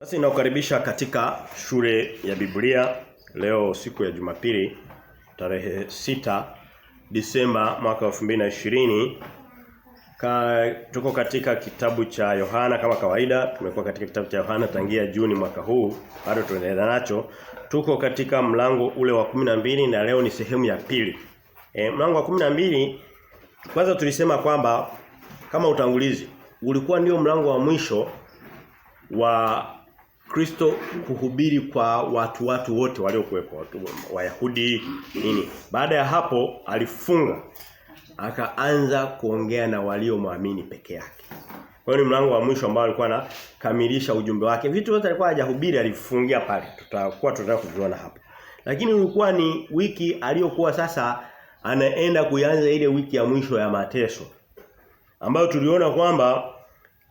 Sasa ninakukaribisha katika shule ya Biblia leo siku ya Jumapili tarehe 6 Disemba mwaka 2020. Tuko katika kitabu cha Yohana kama kawaida. Tumekuwa katika kitabu cha Yohana tangia Juni mwaka huu. Bado tunaendelea nacho. Tuko katika mlango ule wa 12 na leo ni sehemu ya pili. Mlango wa 12 kwanza tulisema kwamba kama utangulizi ulikuwa ndio mlango wa mwisho wa Kristo kuhubiri kwa watu wote waliokuwepo, Wayahudi nini. Baada ya hapo alifunga akaanza kuongea na waliomwamini peke yake. Kwa hiyo ni mlango wa mwisho ambao alikuwa anakamilisha ujumbe wake. Vitu vyote alikuwa hajahubiri alifungia pale. Tunataka kuviona hapo. Lakini ulikuwa ni wiki aliyokuwa sasa anaenda kuanza ile wiki ya mwisho ya mateso. Ambayo tuliona kwamba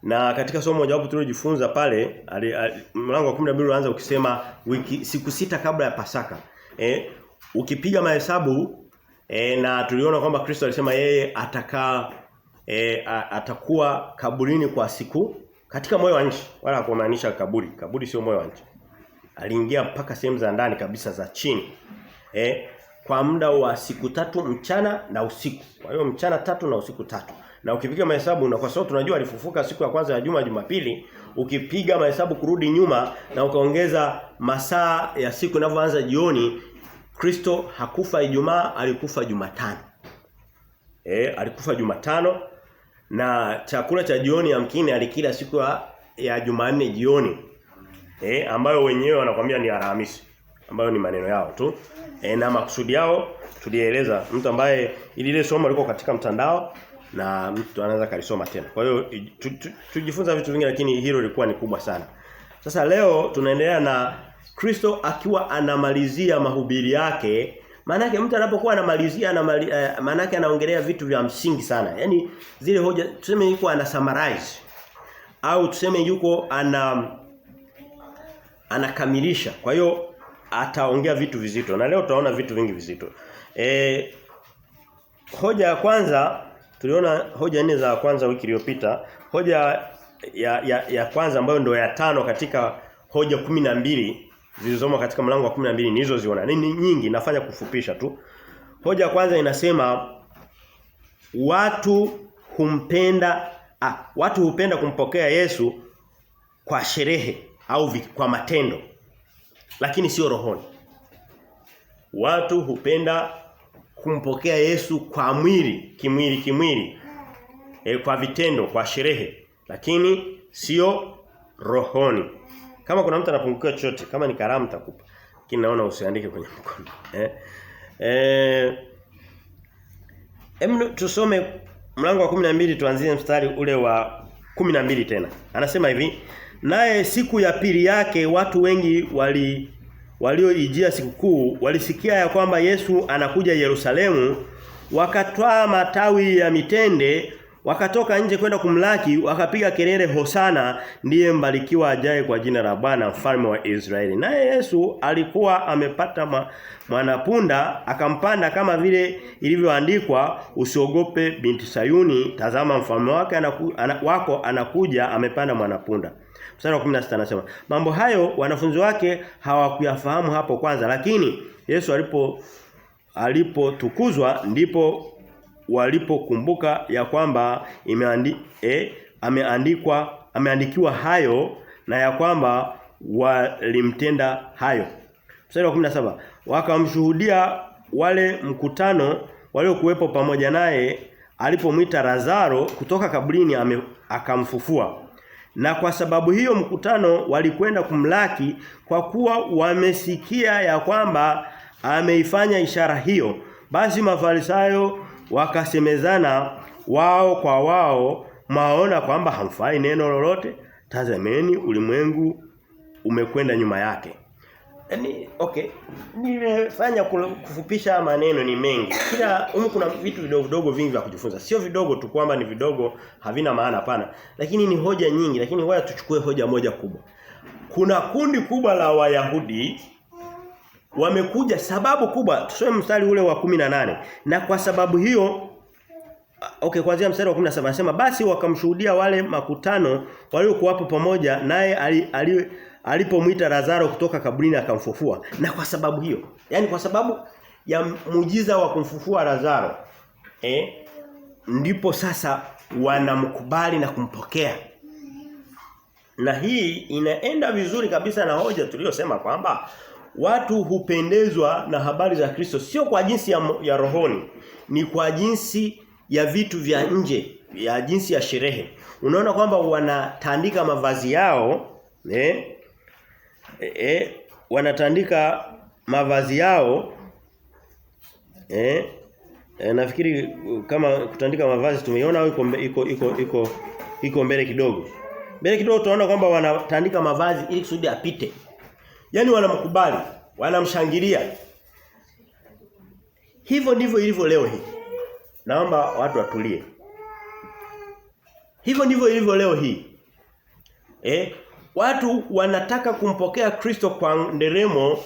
na katika somo moja wapo tulijifunza pale mlango wa 12 unaanza ukisema siku 6 kabla ya Pasaka. Ukipiga mahesabu na tuliona kwamba Kristo alisema yeye atakuwa kaburini kwa siku katika moyo wa nchi. Wala hakumaanisha kaburi. Kaburi sio moyo wa nchi. Aliingia mpaka sehemu za ndani kabisa za chini. Kwa muda wa siku 3 mchana na usiku. Kwa hiyo mchana 3 na usiku 3. Na ukipiga mahesabu na kwa sababu tunajua alifufuka siku ya kwanza ya Jumapili, ukipiga mahesabu kurudi nyuma na ukaongeza masaa ya siku inavyoanza jioni, Kristo hakufa Ijumaa, alikufa Jumatano. Alikufa Jumatano na chakula cha jioni yamkini alikila siku ya Jumanne jioni. Ambayo wenyewe wanakuambia ni Alhamisi, ambayo ni maneno yao tu. Na makusudi yao tulieleza, mtu ambaye ile somo liko katika mtandao na mtu anaweza kalisoma tena. Kwa hiyo tujifunza vitu vingi lakini hilo lilikuwa ni kubwa sana. Sasa leo tunaendelea na Kristo akiwa anamalizia mahubiri yake. Maana yake mtu anapokuwa anamalizia maana yake anaongelea vitu vya msingi sana. Yaani zile hoja tuseme yuko ana summarize au tuseme yuko anakamilisha. Kwa hiyo ataongea vitu vizito na leo tutaona vitu vingi vizito. Hoja ya kwanza tuliona hoja 4 za kwanza wiki iliyopita. Hoja ya kwanza ambayo ndio ya 5 katika hoja 12 zilizoma katika mlango wa 12 nilizoziona. Nini nyingi nafanya kufupisha tu. Hoja ya kwanza inasema watu hupenda kumpokea Yesu kwa sherehe au kwa matendo. Lakini sio rohoni. Watu hupenda kumpokea Yesu kwa mwili, kimwili. Kwa vitendo, kwa sherehe, lakini sio rohoni. Kama kuna mtu anapungukiwa chochote, kama ni karamu nitakupa. Lakini naona usiandike kwenye mkono. Tusome mlango wa 12 tuanzie mstari ule wa 12 tena. Anasema hivi, naye siku ya pili yake watu wengi walioijia sikukuu walisikia ya kwamba Yesu anakuja Yerusalemu, wakatwaa matawi ya mitende, wakatoka nje kwenda kumlaki, wakapiga kelele, Hosana, ndiye mbarikiwa ajaye kwa jina la Bwana, mfalme wa Israeli. Naye Yesu alikuwa amepata mwanapunda, akampanda kama vile ilivyoandikwa, usiogope binti Sayuni, tazama mfalme wako anakuja amepanda mwanapunda. Mstari wa 16 anasema, mambo hayo wanafunzi wake hawakuyafahamu hapo kwanza, lakini Yesu alipotukuzwa ndipo walipokumbuka ya kwamba ameandikiwa hayo na ya kwamba walimtenda hayo. Mstari wa 17, wakamshuhudia wale mkutano waliokuwepo pamoja naye alipomwita Lazaro kutoka kaburini akamfufua. Na kwa sababu hiyo mkutano walikwenda kumlaki kwa kuwa wamesikia ya kwamba ameifanya ishara hiyo. Basi Mafarisayo wakasemezana wao kwa wao, maona kwamba hamfai neno lolote, tazameni ulimwengu umekwenda nyuma yake. Yaani nimefanya kufupisha maneno ni mengi. Kila kuna vitu vidogo vingi vya kujifunza. Sio vidogo tu kwamba ni vidogo havina maana hapana. Lakini ni hoja nyingi, lakini ngoja tuchukue hoja moja kubwa. Kuna kundi kubwa la Wayahudi wamekuja, sababu kubwa. Tusome mstari ule wa 18. Na kwa sababu hiyo kuanzia mstari wa 17 anasema basi wakamshuhudia wale makutano waliokuwa pamoja naye alipomwita Lazaro kutoka kaburini akamfufua. Na kwa sababu hiyo, yani kwa sababu ya muujiza wa kumfufua Lazaro, ndipo sasa wanamkubali na kumpokea. Na hii inaenda vizuri kabisa na hoja tuliyosema kwamba watu hupendezwa na habari za Kristo sio kwa jinsi ya rohoni, ni kwa jinsi ya vitu vya nje, ya jinsi ya sherehe. Unaona kwamba wanatandika mavazi yao, wanatandika mavazi yao, nafikiri kama kutandika mavazi tumeiona au iko mbele kidogo. Mbele kidogo tunaona kwamba wanatandika mavazi ili kusudi apite. Yaani wanamkubali, wanamshangilia. Hivyo ndivyo ilivyo leo hii. Naomba watu watulie. Hivyo ndivyo ilivyo leo hii. Watu wanataka kumpokea Kristo kwa nderemo.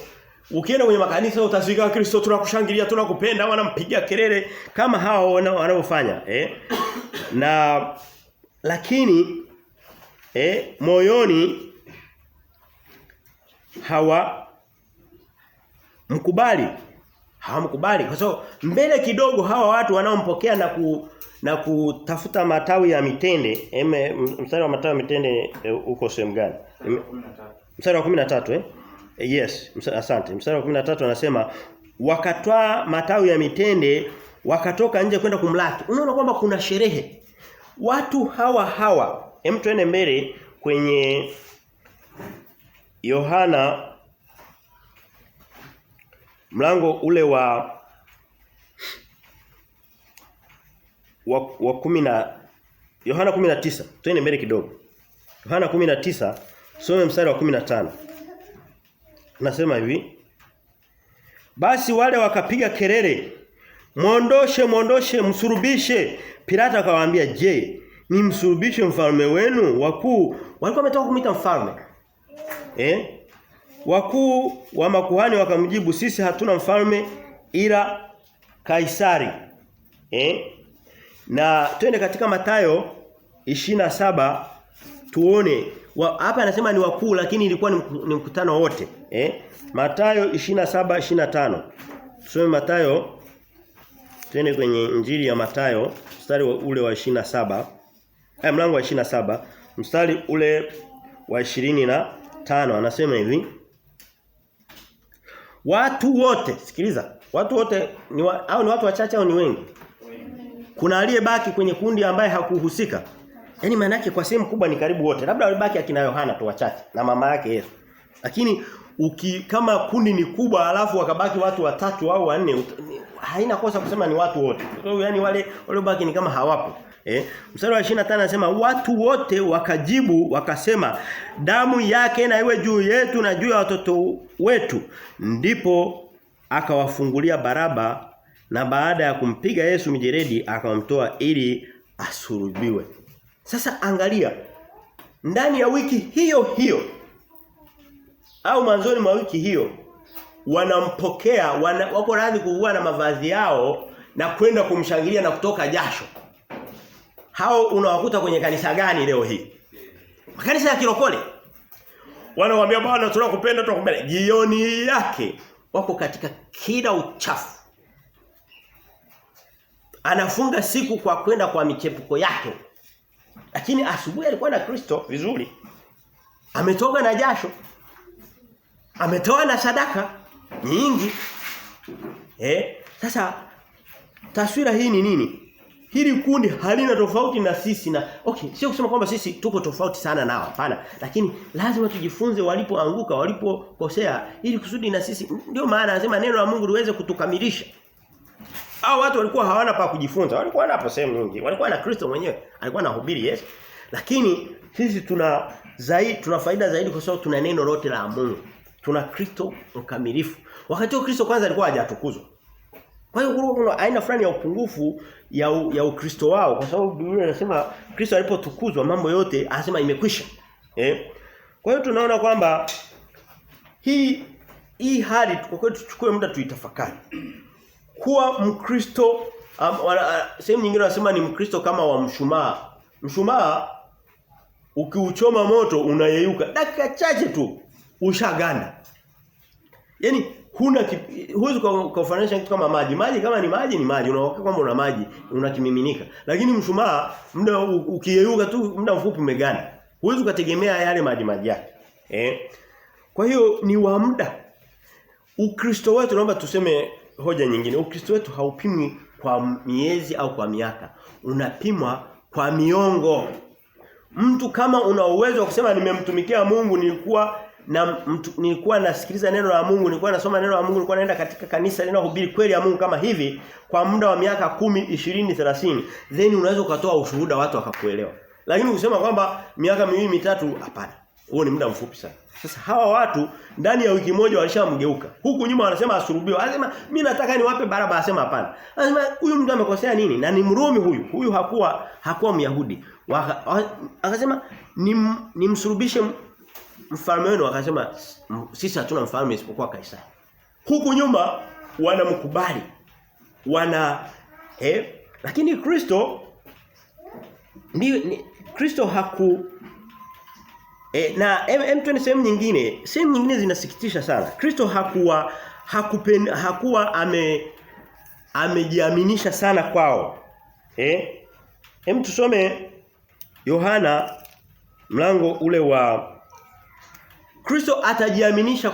Ukienda kwenye makanisa utasikia Kristo tunakushangilia, tunakupenda, wanampigia kelele kama hao wanaofanya, Na lakini moyoni hawamkubali kwa sababu mbele kidogo hawa watu wanaompokea na kutafuta matawi ya mitende. Mstari wa matawi ya mitende uko sehemu gani? Mstari wa 13 Yes, asante. Mstari wa 13 anasema wakatwaa matawi ya mitende wakatoka nje kwenda kumlaki. Unaona kwamba kuna sherehe. Watu hawa twende mbele kwenye Yohana mlango ule wa 10 Yohana 19. Twende mbele kidogo. Yohana 19 some mstari wa 15. Nasema hivi. Basi wale wakapiga kelele, "Mwondoshe, msurubishe." Pilato akawaambia, "Je, ni msurubishe mfalme wenu?" Wakuu walikuwa wametoka kumuita mfalme. Wakuu wa makuhani wakamjibu, "Sisi hatuna mfalme ila Kaisari." Na twende katika Mathayo 27 tuone. Hapa anasema ni wakuu lakini ilikuwa ni mkutano wote. Mathayo 27:25. Tusome Mathayo, twende kwenye Injili ya Mathayo, mstari ule wa 27. Mlango wa 27, mstari ule wa 25 anasema hivi. Watu wote, sikiliza. Watu wote ni watu wachache au ni wengi? Kuna aliyebaki kwenye kundi ambaye hakuhusika. Yaani maana yake kwa sehemu kubwa ni karibu wote. Labda walibaki akina Yohana tu wachache na mama yake Yesu. Lakini kama kundi ni kubwa alafu wakabaki watu watatu au wanne, haina kosa kusema ni watu wote. Yaani wale baki ni kama hawapo. Mstari wa 25 anasema watu wote wakajibu wakasema, "Damu yake na iwe juu yetu na juu ya watoto wetu." Ndipo akawafungulia Baraba, na baada ya kumpiga Yesu mijeledi akamtoa ili asulubiwe. Sasa angalia, ndani ya wiki hiyo au mwanzoni mwa wiki hiyo wanampokea, wako radhi kuvua na mavazi yao na kwenda kumshangilia na kutoka jasho. Hao unawakuta kwenye kanisa gani leo hii? Makanisa ya kirokole. Wanawaambia Bwana tunakupenda tunakupenda. Jioni yake wako katika kila uchafu. Anafunga siku kwa kwenda kwa michepuko yake. Lakini asubuhi alikuwa na Kristo vizuri. Ametoka na jasho. Ametoa na sadaka nyingi. Sasa taswira hii ni nini? Hili kundi halina tofauti na sisi na sio kusema kwamba sisi tuko tofauti sana nao, hapana. Lakini lazima tujifunze walipoanguka, walipokosea ili kusudi na sisi. Ndio maana anasema neno la Mungu liweze kutukamilisha. Hao watu walikuwa hawana pa kujifunza. Walikuwa na sehemu nyingi. Walikuwa na Kristo mwenyewe. Alikuwa anahubiri Yesu. Lakini sisi tuna faida zaidi kwa sababu tuna neno lote la Mungu. Tuna Kristo mkamilifu. Wakati huo Kristo kwanza alikuwa hajatukuzwa. Kwa hiyo kuna aina fulani ya upungufu ya Ukristo wao kwa sababu Biblia inasema Kristo alipotukuzwa mambo yote anasema imekwisha. Kwa hiyo tunaona kwamba hii hali kwa kweli tuchukue muda tuitafakari. Kuwa Mkristo sehemu nyingine wanasema ni Mkristo kama wa mshumaa. Mshumaa ukiuchoma moto unayeyuka dakika chache tu. ushaganda. Yaani huwezi kufananisha kitu kama maji. Maji kama ni maji ni maji. Unaoka kwamba una maji, unakimiminika. Lakini mshumaa muda ukiyeyuka tu muda mfupi umeganda. Huwezi kutegemea yale maji yake. Kwa hiyo ni wa muda. Ukristo wetu naomba tuseme hoja nyingine. Ukristo wetu haupimwi kwa miezi au kwa miaka. Unapimwa kwa miongo. Mtu kama una uwezo wa kusema nimemtumikia Mungu, nilikuwa nasikiliza neno la Mungu, nilikuwa nasoma neno la Mungu, nilikuwa naenda katika kanisa linalohubiri kweli ya Mungu kama hivi kwa muda wa miaka 10, 20, 30, then unaweza ukatoa ushuhuda watu wakakuelewa. Lakini kusema kwamba miaka 2, 3 hapana. Huo ni muda mfupi sana. Sasa hawa watu ndani ya wiki moja walishamgeuka. Huku nyuma wanasema asulubiwe. Anasema mimi nataka niwape Baraba, asema hapana. Anasema huyu mtu amekosea nini? Na ni Mrumi huyu. Huyu hakuwa Myahudi. Akasema nimsulubishe mfalme wenu, akasema sisi hatuna mfalme isipokuwa Kaisari. Huku nyuma wanamkubali. Lakini Kristo na M20 sehemu nyingine zinasikitisha sana. Kristo hakuwa amejiaminisha sana kwao. Tusome Yohana mlango ule wa Kristo atajiaminisha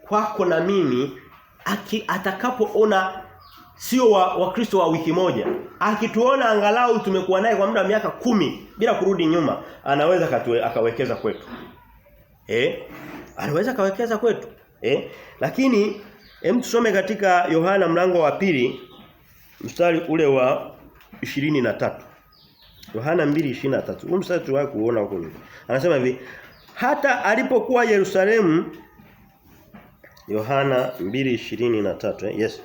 kwako na mimi atakapoona sio wa Kristo wa wiki moja. Akituona angalau tumekuwa naye kwa muda wa miaka 10 bila kurudi nyuma, anaweza akawekeza kwetu. Anaweza akawekeza kwetu. Lakini tusome katika Yohana mlango wa 2 mstari ule wa 23. Yohana 2:23. Huu mstari tuwahi kuona huko. Anasema hivi, hata alipokuwa Yerusalemu, Yohana 2:23, yes.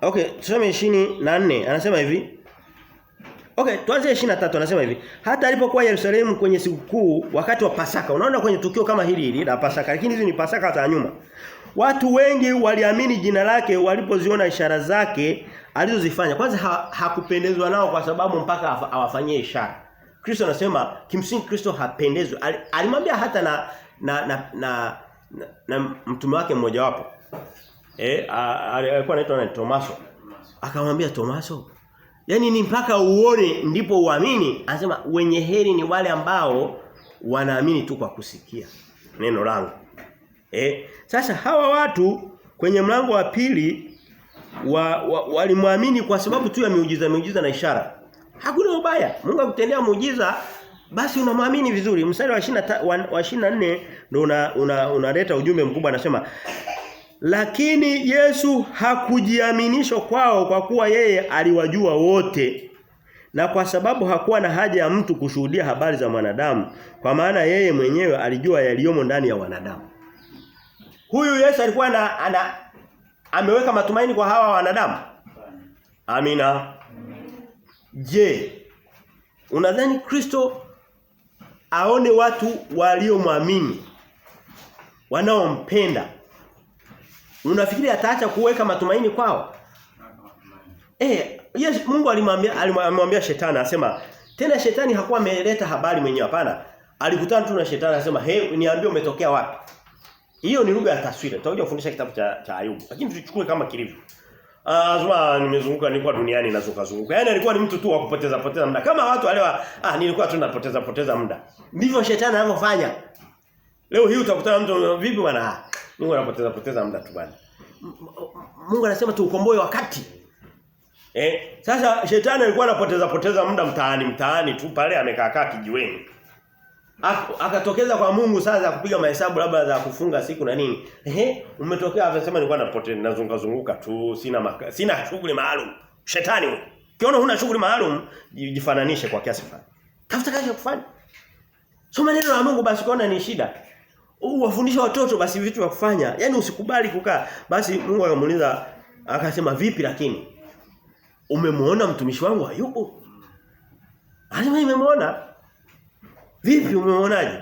Okay, tusome 24. Anasema hivi. Okay, tuanze 23. Anasema hivi, hata alipokuwa Yerusalemu kwenye sikukuu wakati wa Pasaka. Unaona kwenye tukio kama hili la Pasaka, lakini hizi ni Pasaka za nyuma. Watu wengi waliamini jina lake walipoziona ishara zake alizozifanya. Kwanza hakupendezwa nao kwa sababu mpaka awafanyie ishara. Kristo anasema kimsingi Kristo hapendezwi. Alimwambia hata na mtume wake mmoja wapo. Alikuwa anaitwa Tomaso. Akamwambia Tomaso, yani ni mpaka uone ndipo uamini. Anasema wenye heri ni wale ambao wanaamini tu kwa kusikia neno langu. Sasa hawa watu kwenye mlango wa 2 walimwamini kwa sababu tu ya miujiza na ishara. Hakuna ubaya. Mungu akutendea muujiza basi unamwamini vizuri. Mstari wa 24 ndio unaleta ujumbe mkubwa, anasema lakini Yesu hakujiaminisha kwao kwa kuwa yeye aliwajua wote. Na kwa sababu hakuwa na haja ya mtu kushuhudia habari za mwanadamu, kwa maana yeye mwenyewe alijua yaliyomo ndani ya wanadamu. Huyu Yesu alikuwa ameweka matumaini kwa hawa wanadamu. Amina. Je, unadhani Kristo aone watu waliomwamini, wanaompenda, unafikiri ataacha kuweka matumaini kwao? Yes, Mungu alimwambia shetani, anasema tena shetani hakuwa ameleta habari mwenyewe, hapana. Alikutana tu na shetani, anasema niambie umetokea wapi? Hiyo ni lugha ya taswira. Tutakuja kufundisha kitabu cha Ayubu. Lakini tuchukue kama kilivyo. Azuma nimezunguka, nilikuwa duniani nazunguka. Yaani alikuwa ni mtu tu wa kupoteza muda. Kama watu wale nilikuwa tu napoteza muda. Ndivyo shetani anavyofanya. Leo hii utakutana mtu vipi bwana? Mungu anapoteza muda tu bwana. Mungu anasema tu ukomboe wakati. Sasa shetani alikuwa anapoteza muda mtaani tu pale amekaa kijiweni. Akatokeza kwa Mungu sasa kupiga mahesabu labda za kufunga siku na nini. Umetokea akasema nilikuwa nazunguka tu, sina shughuli maalum. Shetani, ukiona huna shughuli maalum, jifananishe kwa kiasi fulani. Tafuta kazi ya kufanya. Soma neno la Mungu basi ukiona ni shida. Wafundisha watoto basi vitu vya kufanya. Yaani usikubali kukaa. Basi Mungu akamuuliza akasema vipi lakini? Umemuona mtumishi wangu Ayubu? Anasema nimemuona. Vipi umeonaje?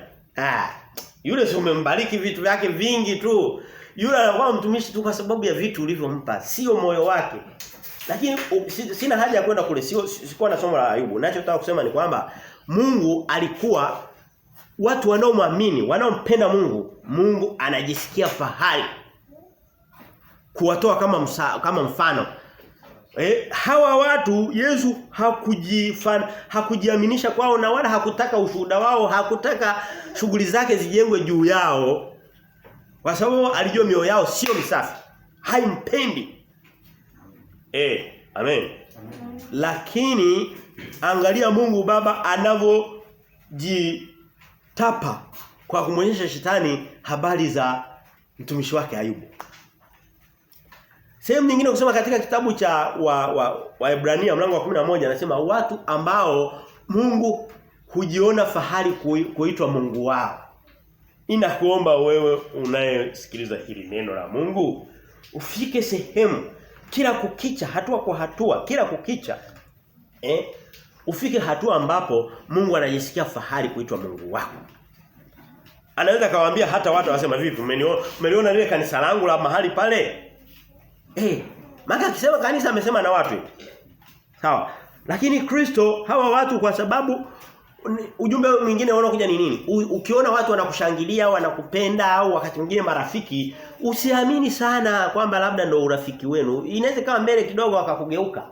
Yule si umembariki vitu vyake vingi tu. Yule anakuwa mtumishi tu kwa sababu ya vitu ulivyompa, sio moyo wake. Lakini sina haja ya kwenda kule. Sikuwa na somo la Ayubu. Ninachotaka kusema ni kwamba Mungu alikuwa watu wanaomwamini, wanaompenda Mungu, Mungu anajisikia fahari kuwatoa kama mfano. Hawa watu Yesu hakujiaminisha kwao na wala hakutaka ushuhuda wao, hakutaka shughuli zake zijengwe juu yao. Kwa sababu alijua mioyo yao sio misafi. Haimpendi. Amen. Lakini angalia Mungu Baba anavyojitapa kwa kumwonyesha shetani habari za mtumishi wake Ayubu. Sehemu nyingine kusema katika kitabu cha Waebrania mlango wa 11 anasema watu ambao Mungu hujiona fahari kuitwa Mungu wao. Ninakuomba wewe unayesikiliza hili neno la Mungu ufike sehemu kila kukicha, hatua kwa hatua, kila kukicha ufike hatua ambapo Mungu anajisikia fahari kuitwa Mungu wako. Anaweza kawaambia hata watu wasema vipi, umeliona lile kanisa langu la mahali pale? Maka akisema kanisa amesema na watu. Sawa. Lakini Kristo hawa watu kwa sababu ujumbe mwingine unaokuja ni nini? Ukiona watu wanakushangilia, wanakupenda au wakati mwingine marafiki, usiamini sana kwamba labda ndio urafiki wenu. Inaweza kama mbele kidogo wakakugeuka.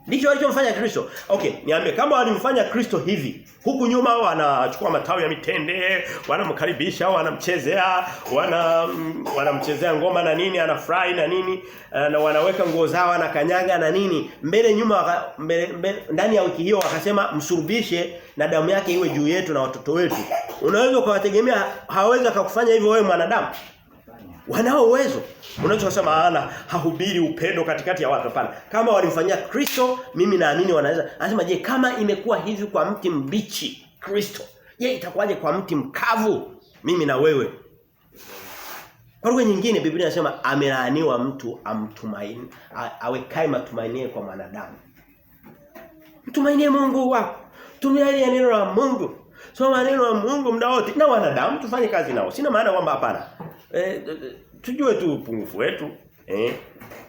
Ndicho alichomfanya Kristo. Okay, niambie kama walimfanya Kristo hivi, huku nyuma wanachukua matawi ya mitende, wanamkaribisha, wanamchezea, wanamchezea ngoma na nini, anafurahi na nini, na wanaweka nguo zao na kanyaga na nini, mbele nyuma ndani ya wiki hiyo wakasema msurubishe na damu yake iwe juu yetu na watoto wetu. Unaweza kuwategemea hawawezi kukufanya hivyo wewe mwanadamu? Wanao uwezo. Unaweza kusema hahubiri upendo katikati ya watu hapana. Kama walimfanyia Kristo, mimi naamini wanaweza. Anasema je, kama imekuwa hivi kwa mti mbichi Kristo, je itakuwaje kwa mti mkavu mimi na wewe? Kwa lugha nyingine Biblia inasema amelaaniwa mtu amtumaini, awekae matumaini kwa mwanadamu. Mtumainie Mungu wako. Tumia neno la Mungu. Soma neno la Mungu muda wote. Na wanadamu tufanye kazi nao. Sina maana kwamba hapana. Tujue tu upungufu wetu,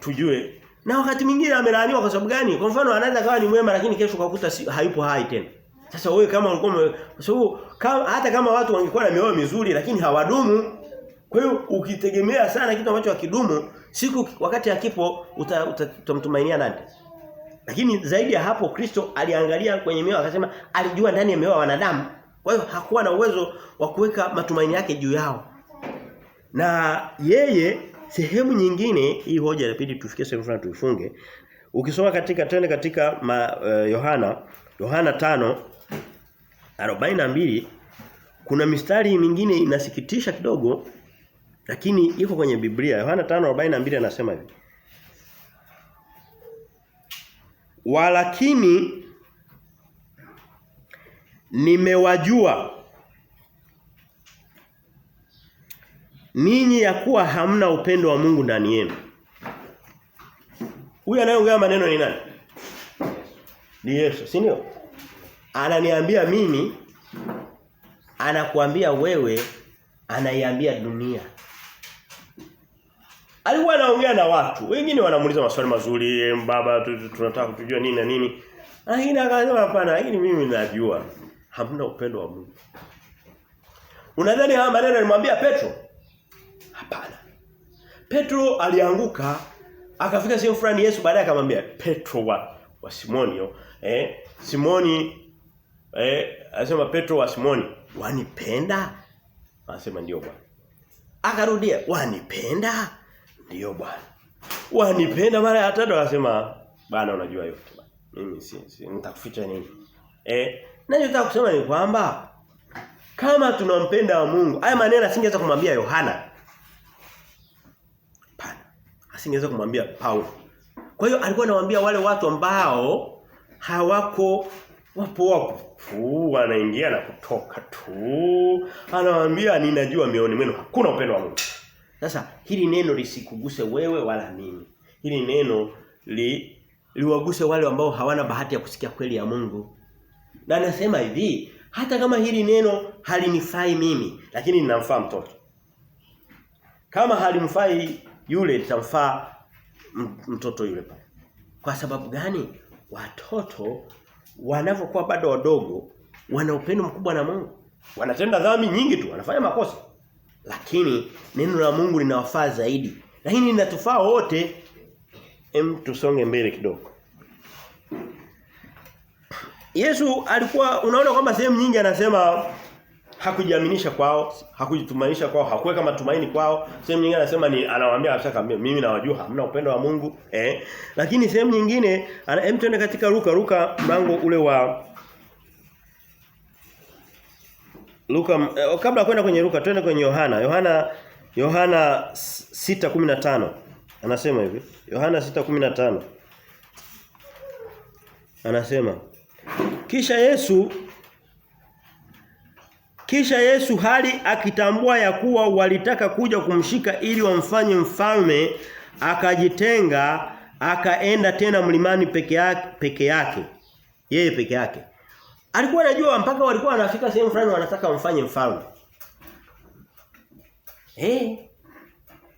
tujue. Na wakati mwingine amelaaniwa kwa sababu gani? Kwa mfano anaweza kawa ni mwema lakini kesho ukakuta hayupo hai tena. Sasa wewe kama ulikuwa kwa sababu hata kama watu wangekuwa na mioyo mizuri lakini hawadumu, kwa hiyo ukitegemea sana kitu ambacho hakidumu, siku wakati akipo utamtumainia nani? Lakini zaidi ya hapo Kristo aliangalia kwenye mioyo akasema alijua ndani ya mioyo ya wanadamu. Kwa hiyo hakuwa na uwezo wa kuweka matumaini yake juu yao. Na yeye sehemu nyingine hii hoja inabidi tufikie sehemu fulani tuifunge. Ukisoma katika Yohana 5:42 kuna mistari mingine inasikitisha kidogo lakini iko kwenye Biblia. Yohana 5:42 anasema hivi. Walakini nimewajua ninyi ya kuwa hamna upendo wa Mungu ndani yenu. Huyu anayeongea maneno ni nani? Ni Yesu, si ndio? Ananiambia mimi, anakuambia wewe, anaiambia dunia. Alikuwa anaongea na watu. Wengine wanamuuliza maswali mazuri, baba tunataka kujua nini na nini. Lakini akasema hapana, lakini mimi najua hamna upendo wa Mungu. Unadhani haya maneno alimwambia Petro? Hapana. Petro alianguka, akafika sehemu fulani Yesu baadaye akamwambia Petro wa Simoni, Simoni anasema Petro wa Simoni, wanipenda? Anasema ndio Bwana. Akarudia, wanipenda? Ndio Bwana. Wanipenda mara ya tatu akasema Bwana unajua yote Bwana. Mimi si nitakuficha nini? Ninachotaka kusema ni kwamba kama tunampenda wa Mungu, haya maneno asingeweza kumwambia Yohana. Hapana. Asingeweza kumwambia Paulo. Kwa hiyo alikuwa anawaambia wale watu ambao hawako wapo wanaingia na kutoka tu. Anawaambia ninajua mioni mwenu hakuna upendo wa Mungu. Sasa hili neno lisikuguse wewe wala mimi. Hili neno liwaguse wale ambao hawana bahati ya kusikia kweli ya Mungu. Na anasema hivi, hata kama hili neno halinifai mimi, lakini ninamfaa mtoto. Kama halimfai yule, litamfaa mtoto yule pale. Kwa sababu gani? Watoto wanapokuwa bado wadogo wana upendo mkubwa na Mungu. Wanatenda dhambi nyingi tu, wanafanya makosa. Lakini neno la Mungu linawafaa zaidi. Lakini linatufaa wote. Tusonge mbele kidogo. Yesu alikuwa unaona kwamba sehemu nyingi anasema hakujiaminisha kwao, hakujitumainisha kwao, hakuweka matumaini kwao. Sehemu nyingine anasema anawaambia afsaka mimi nawajua hamna upendo wa Mungu. Lakini sehemu nyingine twende katika Luka mlango ule wa Luka kabla kwenda kwenye Luka twende kwenye Yohana 6:15 anasema hivi. Yohana 6:15 anasema Kisha Yesu hali akitambua ya kuwa walitaka kuja kumshika ili wamfanye mfalme, akajitenga, akaenda tena mlimani peke yake. Yeye peke yake. Alikuwa anajua mpaka walikuwa wanafika sehemu fulani wanataka wamfanye mfalme.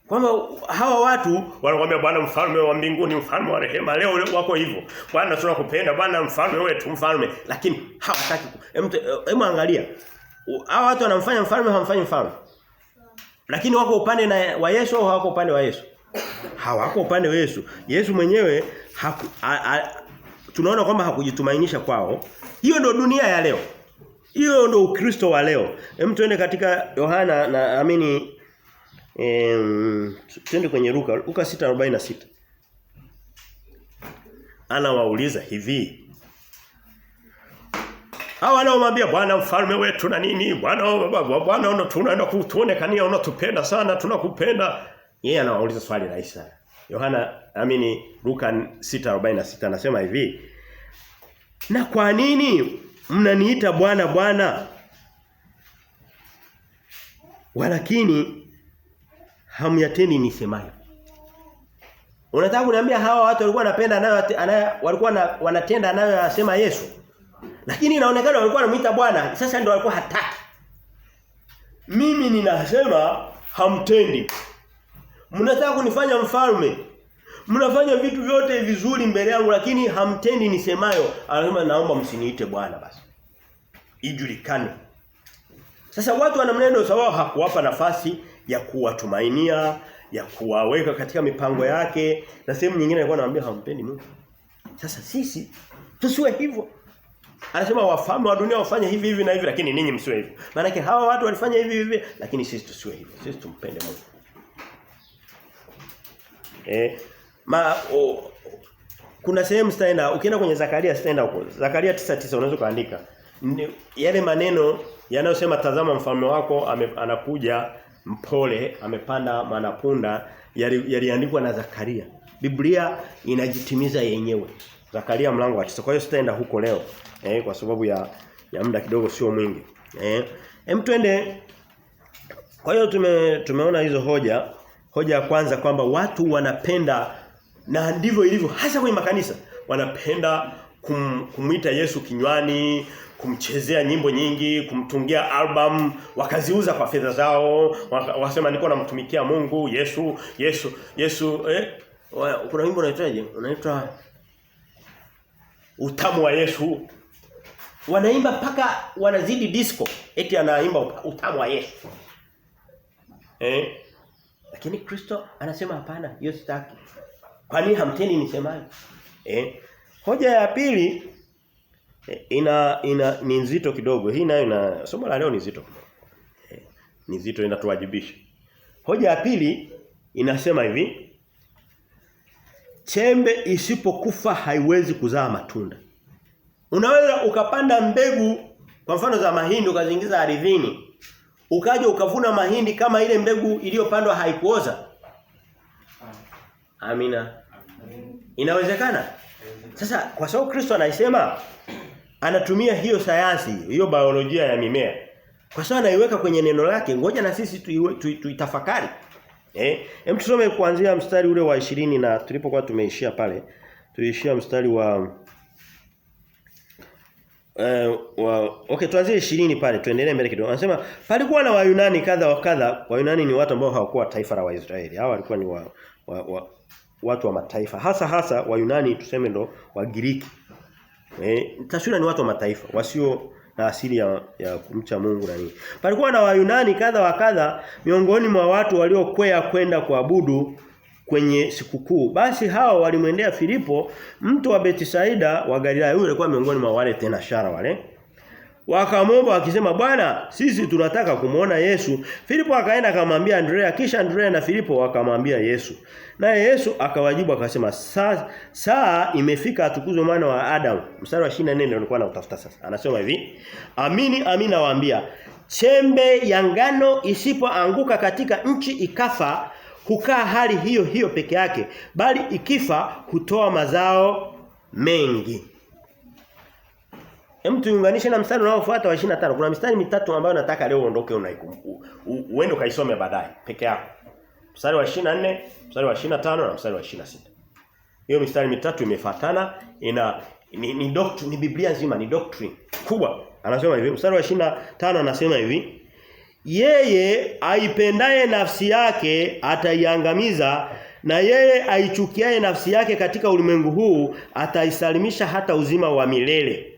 Kwamba hawa watu wanakuambia Bwana mfalme wa mbinguni, mfalme wa rehema, leo wako hivyo. Bwana tunakupenda, Bwana mfalme wetu, mfalme, lakini hawataki. Hebu angalia. Hawa watu wanamfanya mfalme, hawamfanyi mfalme. Lakini wako upande wa Yesu au hawako upande wa Yesu? Hawako upande wa Yesu. Yesu mwenyewe tunaona kwamba hakujitumainisha kwao. Hiyo ndio dunia ya leo. Hiyo ndio Ukristo wa leo. Twende katika Yohana na twende kwenye Luka 6:46. Anawauliza hivi. Hawa wanaomwambia Bwana mfalme wetu na nini? Bwana tunaenda kutuonekania unatupenda sana, tunakupenda. Yeye anawauliza swali rahisi sana. Luka 6:46 anasema hivi. Na kwa nini mnaniita Bwana Bwana? Walakini hamyatendi nisemayo. Unataka kuniambia hawa watu walikuwa wanapenda walikuwa wanatenda anayosema Yesu. Lakini inaonekana walikuwa wanamuita Bwana, sasa ndio walikuwa hataki. Mimi ninasema hamtendi. Mnataka kunifanya mfalme. Mnafanya vitu vyote vizuri mbele yangu lakini hamtendi nisemayo. Anasema naomba msiniite Bwana basi. Ijulikane. Sasa watu wana mneno sawa hakuwapa nafasi ya kuwatumainia, ya kuwaweka katika mipango yake, na sehemu nyingine alikuwa anawaambia hampendi Mungu. Sasa sisi tusiwe hivyo. Anasema wafalme wa dunia wafanye hivi na hivi lakini ninyi msiwe hivyo. Maana yake hawa watu walifanya hivi lakini sisi tusiwe hivyo. Sisi tumpende Mungu. Kuna sehemu staenda ukienda kwenye Zakaria staenda huko. Zakaria 9:9 unaweza kuandika. Yale maneno yanayosema tazama mfalme wako anakuja mpole, amepanda manapunda yaliandikwa na Zakaria. Biblia inajitimiza yenyewe. Zakaria mlango wa 9. Kwa hiyo sitaenda huko leo. Kwa sababu ya muda kidogo sio mwingi. Twende. Kwa hiyo tumeona hizo hoja. Hoja ya kwanza kwamba watu wanapenda na ndivyo ilivyo hasa kwenye makanisa. Wanapenda kumuita Yesu kinywani, kumchezea nyimbo nyingi, kumtungia album, wakaziuza kwa fedha zao, wasema niko namtumikia Mungu, Yesu. Kuna wimbo unaitwaje? Unaitwa Utamu wa Yesu. Wanaimba paka wanazidi disco, eti anaimba utamu wa Yesu. Lakini Kristo anasema hapana, hiyo sitaki. Kwani hamteni nisemaje? Hoja ya pili ni nzito kidogo. Hii nayo somo la leo ni nzito. Ni nzito inatuwajibisha. Hoja ya pili inasema hivi. Chembe isipokufa haiwezi kuzaa matunda. Unaweza ukapanda mbegu kwa mfano za mahindi ukaziingiza ardhini. Ukaja ukavuna mahindi kama ile mbegu iliyopandwa haikuoza. Amina. Inawezekana? Sasa kwa sababu Kristo anasema anatumia hiyo sayansi, hiyo biolojia ya mimea. Kwa sababu anaiweka kwenye neno lake, ngoja na sisi tuitafakari. Hem tusome kuanzia mstari ule wa 20 na tulipokuwa tumeishia pale. Tuliishia mstari wa tuanzie 20 pale tuendelee mbele kidogo. Anasema palikuwa na Wayunani kadha wa kadha. Wayunani ni watu ambao hawakuwa taifa la Waisraeli. Hawa walikuwa ni watu wa mataifa. Hasa Wayunani tuseme ndo Wagiriki. Taswira ni watu wa mataifa wasio na asili ya kumcha Mungu na nini. Palikuwa na Wayunani kadha wa kadha miongoni mwa watu waliokwea kwenda kuabudu kwenye sikukuu. Basi hao walimwendea Filipo, mtu wa Betisaida wa Galilaya. Huyo alikuwa miongoni mwa wale tena shara wale. Wakamwomba wakisema, "Bwana, sisi tunataka kumuona Yesu." Filipo akaenda akamwambia Andrea, kisha Andrea na Filipo wakamwambia Yesu. Naye Yesu akawajibu akasema, saa imefika atukuzwe mwana wa Adamu." Mstari wa 24 ndio nilikuwa nautafuta sasa. Anasema hivi, "Amini, amini nawaambia, chembe ya ngano isipoanguka katika nchi ikafa, hukaa hali hiyo hiyo peke yake, bali ikifa hutoa mazao mengi." Hem, tuunganishe na mstari unaofuata wa 25. Kuna mistari mitatu ambayo nataka leo uondoke uende kaisome baadaye peke yako. Mstari wa 24, mstari wa 25 na mstari wa 26. Hiyo mistari mitatu imefuatana, ni doctrine, ni Biblia nzima, ni doctrine kubwa. Anasema hivi, mstari wa 25 anasema hivi, "Yeye aipendaye nafsi yake ataiangamiza, na yeye aichukiaye nafsi yake katika ulimwengu huu ataisalimisha hata uzima wa milele."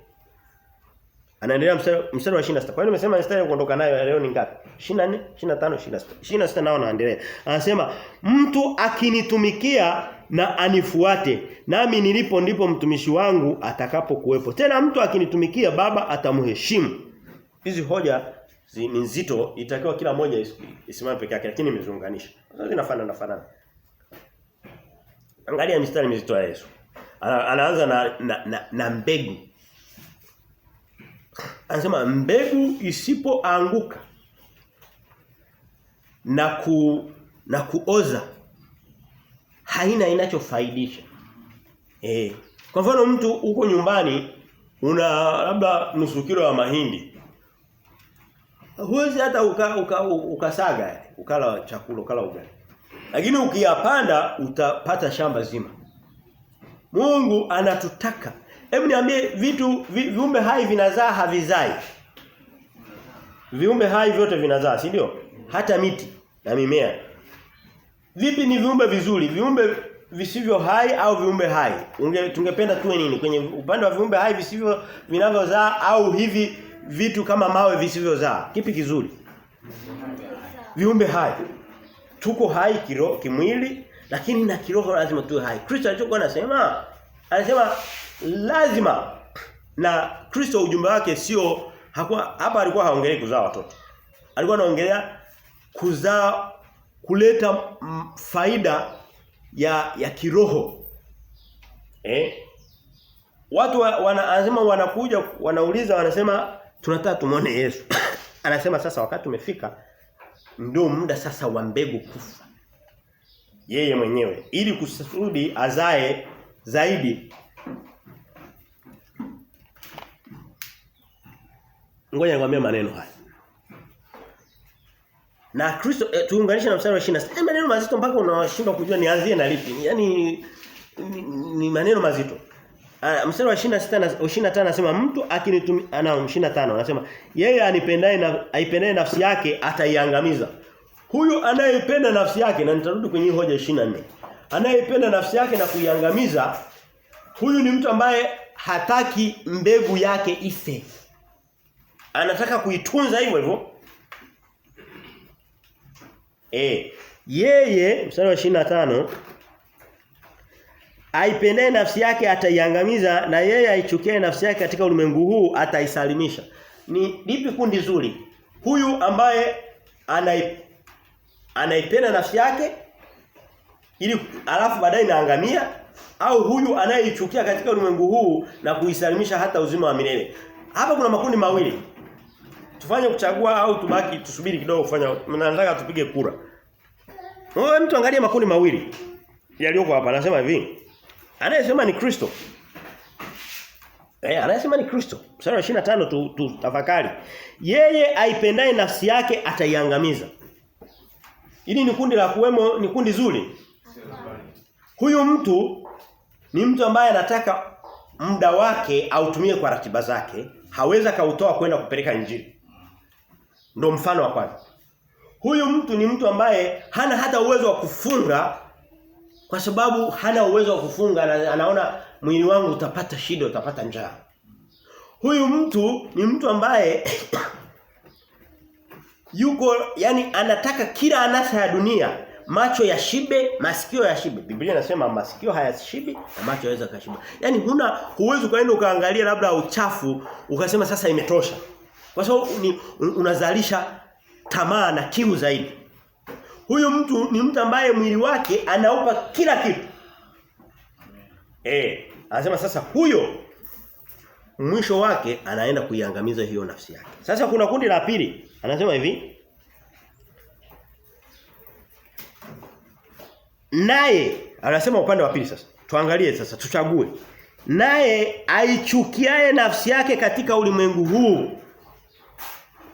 Anaendelea mstari wa 26. Kwa hiyo nimesema mstari kuondoka nayo leo ni ngapi? 24, 25, 26. 26 nao naendelea. Anasema, "Mtu akinitumikia na anifuate, nami nilipo ndipo mtumishi wangu atakapokuwepo. Tena mtu akinitumikia Baba atamheshimu." Hizi hoja ni nzito, itakiwa kila moja isimame peke yake, lakini nimeziunganisha. Sasa zinafanana. Angalia mistari mizito ya Yesu. Anaanza na mbegu. Anasema mbegu isipoanguka na kuoza haina inachofaidisha. Kwa mfano mtu uko nyumbani una labda nusu kilo ya mahindi. Huwezi hata ukasaga, ukala chakula, ukala ugali. Lakini ukiyapanda utapata shamba zima. Mungu anatutaka. Hebu niambie viumbe hai vinazaa havizai? Viumbe hai vyote vinazaa, si ndio? Hata miti na mimea. Vipi ni viumbe vizuri? Viumbe visivyo hai au viumbe hai? Tungependa tuwe nini? Kwenye upande wa viumbe hai visivyo vinavyozaa au hivi vitu kama mawe visivyozaa? Kipi kizuri? Viumbe hai. Tuko hai kimwili, lakini na kiroho lazima tuwe hai. Kristo alichokuwa anasema lazima, na Kristo ujumbe wake sio hapa alikuwa haongelei kuzaa watoto. Alikuwa anaongelea kuzaa, kuleta faida ya kiroho. Watu anasema wanakuja wanauliza, wanasema tunataka tumuone Yesu. Anasema sasa wakati umefika, ndio muda sasa wa mbegu kufa. Yeye mwenyewe ili kusudi azae zaidi. Ngoja nikwambie maneno haya. Na Kristo tuunganishe na mstari wa 26. Maneno mazito mpaka unashindwa kujua nianzie na lipi. Yaani ni maneno mazito. Mstari wa 26 na 25 anasema mtu akinitumia 25 anasema yeye aipendaye nafsi yake ataiangamiza. Huyu anayependa nafsi yake, na nitarudi kwenye hoja 24. Anayependa nafsi yake na kuiangamiza, huyu ni mtu ambaye hataki mbegu yake ife. Anataka kuitunza hivyo. Yeye mstari wa 25 aipendaye nafsi yake ataiangamiza, na yeye aichukiaye nafsi yake katika ulimwengu huu ataisalimisha. Ni lipi kundi zuri? Huyu ambaye anaipenda nafsi yake ili alafu baadaye inaangamia, au huyu anayeichukia katika ulimwengu huu na kuisalimisha hata uzima wa milele? Hapa kuna makundi mawili. Tufanye kuchagua au tubaki tusubiri kidogo kufanya, nataka tupige kura. Wewe mtu angalia makundi mawili yaliyoko hapa. Anasema hivi. Anayesema ni Kristo. Anayesema ni Kristo. Mstari wa 25 tutafakari. Yeye aipendaye nafsi yake ataiangamiza. Hili ni kundi la kuwemo, ni kundi zuri. Huyu mtu ni mtu ambaye anataka muda wake autumie kwa ratiba zake, haweza kautoa kwenda kupeleka injili. Ndio mfano wa kwanza. Huyu mtu ni mtu ambaye hana hata uwezo wa kufunga, kwa sababu hana uwezo wa kufunga na anaona mwili wangu utapata shida, utapata njaa. Huyu mtu ni mtu ambaye yuko yani anataka kila anasa ya dunia, macho ya shibe, masikio ya shibe. Biblia inasema masikio hayashibi na macho yaweza kashiba. Yani huwezi kaenda ukaangalia labda uchafu ukasema sasa imetosha. Kwa sababu unazalisha tamaa na kiu zaidi. Huyu mtu ni mtu ambaye mwili wake anaupa kila kitu. Anasema sasa huyo mwisho wake anaenda kuiangamiza hiyo nafsi yake. Sasa kuna kundi la pili. Anasema hivi. Naye anasema upande wa pili sasa. Tuangalie sasa, tuchague. Naye aichukiae nafsi yake katika ulimwengu huu.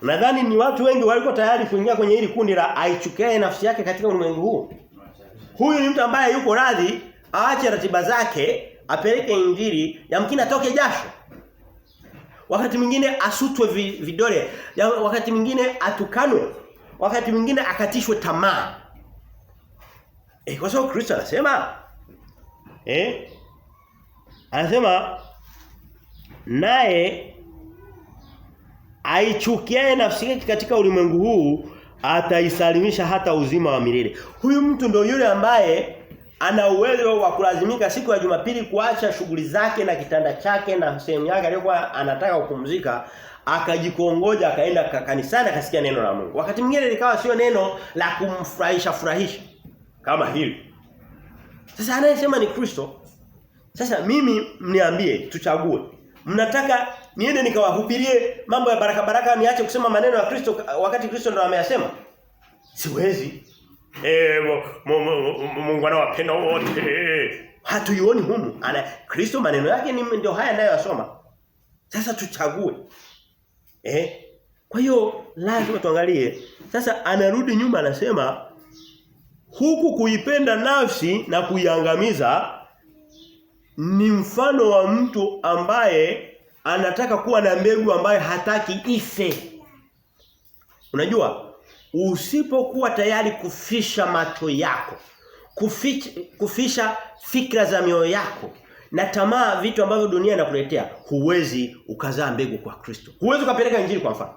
Nadhani ni watu wengi walikuwa tayari kuingia kwenye hili kundi la aichukiae nafsi yake katika ulimwengu huu. Huyu ni mtu ambaye yuko radhi aache ratiba zake, apeleke injili, yamkini atoke jasho. Wakati mwingine asutwe vidole, wakati mwingine atukanwe, wakati mwingine akatishwe tamaa. Kwa sababu Kristo anasema anasema naye aichukiae nafsi yake katika ulimwengu huu ataisalimisha hata uzima wa milele. Huyu mtu ndio yule ambaye ana uwezo wa kulazimika siku ya Jumapili kuacha shughuli zake na kitanda chake na sehemu yake aliyokuwa anataka kupumzika, akajikongoja akaenda kanisani akasikia neno la Mungu. Wakati mwingine likawa sio neno la kumfurahisha kama hili. Sasa anayesema ni Kristo. Sasa mimi mniambie tuchague. Mnataka niende nikawahubirie mambo ya baraka niache kusema maneno ya Kristo wakati Kristo ndo ameyasema? Siwezi. Mungu anawapenda wote. Hatuioni humu. Kristo maneno yake ndio haya anayoyasoma. Sasa tuchague. Kwa hiyo lazima tuangalie. Sasa anarudi nyuma anasema huku kuipenda nafsi na kuiangamiza ni mfano wa mtu ambaye anataka kuwa na mbegu ambaye hataki ife. Unajua, usipokuwa tayari kufisha macho yako, kufisha fikra za mioyo yako na tamaa vitu ambavyo dunia inakuletea, huwezi ukazaa mbegu kwa Kristo. Huwezi ukapeleka injili kwa mfano.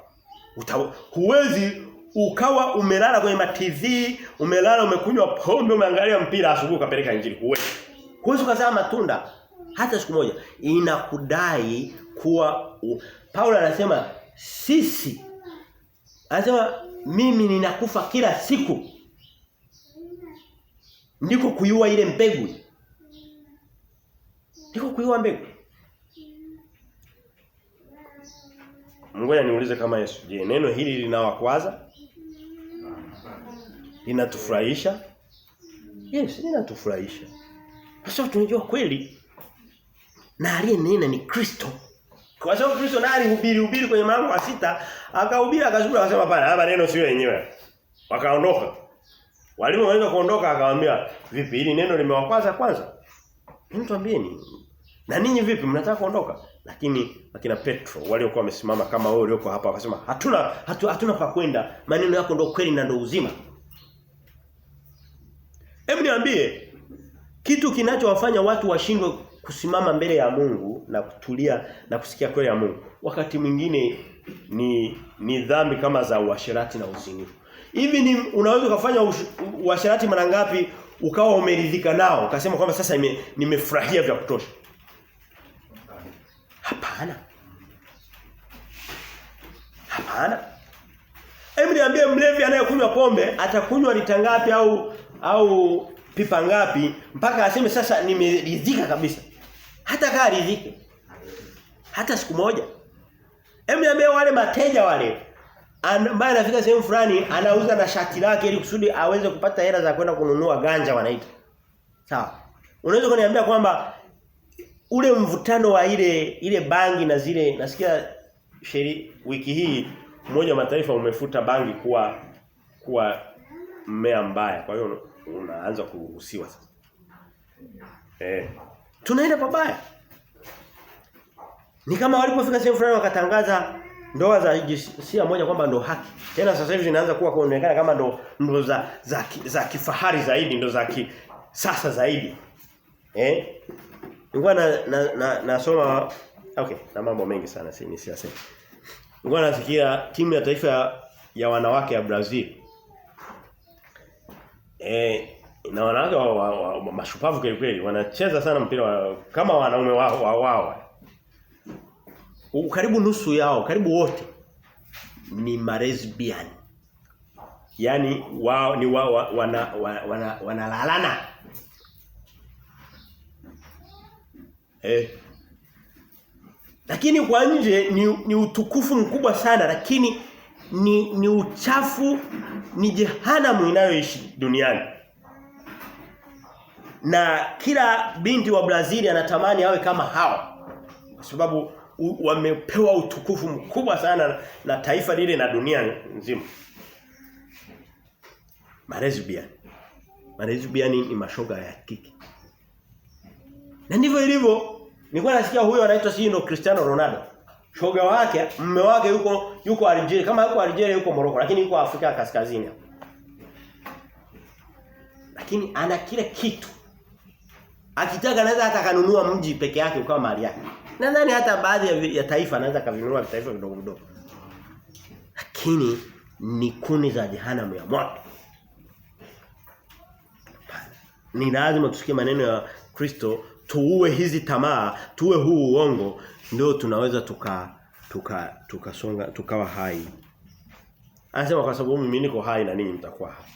Huwezi ukawa umelala kwenye TV, umelala umekunywa pombe, umeangalia mpira asubuhi ukapeleka injili. Huwezi ukazaa matunda hata siku moja. Inakudai kuwa Paulo anasema sisi anasema mimi ninakufa kila siku. Ndiko kuiua ile mbegu. Ndiko kuiua mbegu. Ngoja niulize kama Yesu. Je, neno hili linawakwaza? Linatufurahisha? Yes, linatufurahisha. Sasa tunajua kweli na aliyenena ni Kristo. Kwa sababu Kristo naye alihubiri kwenye mlango wa 6, akahubiri akazungumza akasema hapana, maneno sio yenyewe. Wakaondoka. Walimu waweza kuondoka akamwambia, "Vipi hili neno limewakwaza kwanza?" Mtuambieni. Na ninyi vipi mnataka kuondoka? Lakini akina Petro waliokuwa wamesimama kama wewe ulioko hapa wakasema, "Hatuna pa kwenda. Maneno yako ndio kweli na ndio uzima." Hebu niambie kitu kinachowafanya watu washindwe kusimama mbele ya Mungu na kutulia na kusikia kweli ya Mungu. Wakati mwingine ni dhambi kama za uasherati na uzinifu. Hivi unaweza kufanya uasherati mara ngapi ukawa umeridhika nao, ukasema kwamba sasa nimefurahia vya kutosha? Hapana. Hapana. Hebu niambie mlevi anayekunywa pombe atakunywa lita ngapi au pipa ngapi mpaka aseme sasa nimeridhika kabisa? Hata kaa ridhike. Hata siku moja. Hebu niambie wale mateja wale ambaye anafika sehemu fulani anauza na shati lake ili kusudi aweze kupata hela za kwenda kununua ganja wanaita. Sawa. Unaweza kuniambia kwamba ule mvutano wa ile bangi na zile nasikia wiki hii Umoja wa Mataifa umefuta bangi kuwa mmea mbaya. Kwa hiyo unaanza kuruhusiwa sasa. Tunaenda pabaya. Ni kama walipofika sehemu fulani wakatangaza ndoa za jinsia moja kwamba ndo haki. Tena sasa hivi zinaanza kuonekana kama ndo za kifahari zaidi, ndo za sasa zaidi. Nilikuwa nasoma okay, na mambo mengi sana nisiaseme. Ngoja nasikia timu ya taifa ya wanawake ya Brazil. Na wanawake wa mashupavu kweli wanacheza sana mpira kama wanaume wao. Karibu nusu yao, karibu wote ni lesbian. Yaani wao ni wanalalana. Lakini kwa nje ni utukufu mkubwa sana, lakini ni uchafu, ni jehanamu inayoishi duniani. Na kila binti wa Brazil anatamani awe kama hao. Kwa sababu wamepewa utukufu mkubwa sana na taifa lile na dunia nzima. Lesbian ni mashoga ya kike. Na ndivyo ilivyo. Nilikuwa nasikia huyo anaitwa Sino Cristiano Ronaldo. Shoga wake, mume wake yuko Algeria, kama yuko Algeria yuko Morocco, lakini yuko Afrika Kaskazini. Lakini ana kile kitu. Akitaka anaweza hata kanunua mji peke yake ukawa mali yake. Nadhani hata baadhi ya taifa anaweza kavinunua taifa vidogo vidogo. Lakini ni kuni za jehanamu ya moto. Ni lazima tusikie maneno ya Kristo, tuue hizi tamaa, tuue huu uongo, ndio tunaweza tukasonga tukawa hai. Anasema kwa sababu mimi niko hai na ninyi mtakuwa hai.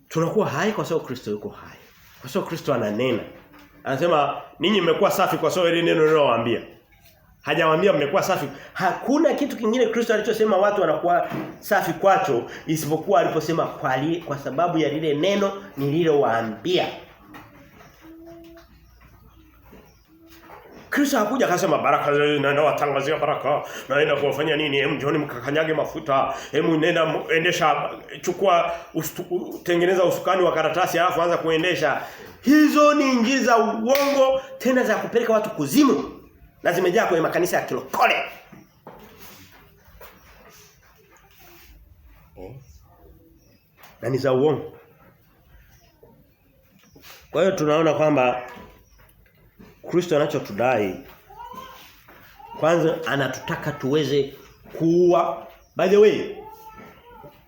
Tunakuwa hai kwa sababu Kristo yuko hai. Kwa sababu Kristo ananena. Anasema ninyi mmekuwa safi kwa sababu ile neno nilowaambia. Hajawaambia mmekuwa safi. Hakuna kitu kingine Kristo alichosema watu wanakuwa safi kwacho isipokuwa aliposema kwa sababu ya lile neno nililowaambia. Kristo hakuja akasema baraka naenda watangazia baraka, naenda kuwafanyia nini? Hem njoni mkakanyage mafuta, hem nenda endesha, chukua tengeneza usukani wa karatasi alafu anza kuendesha. Hizo ni injili za uongo, tena za kupeleka watu kuzimu. Na zimejaa kwenye makanisa ya kilokole. Na ni za uongo. Kwa hiyo tunaona kwamba Kristo anachotudai, kwanza anatutaka tuweze kuua. By the way,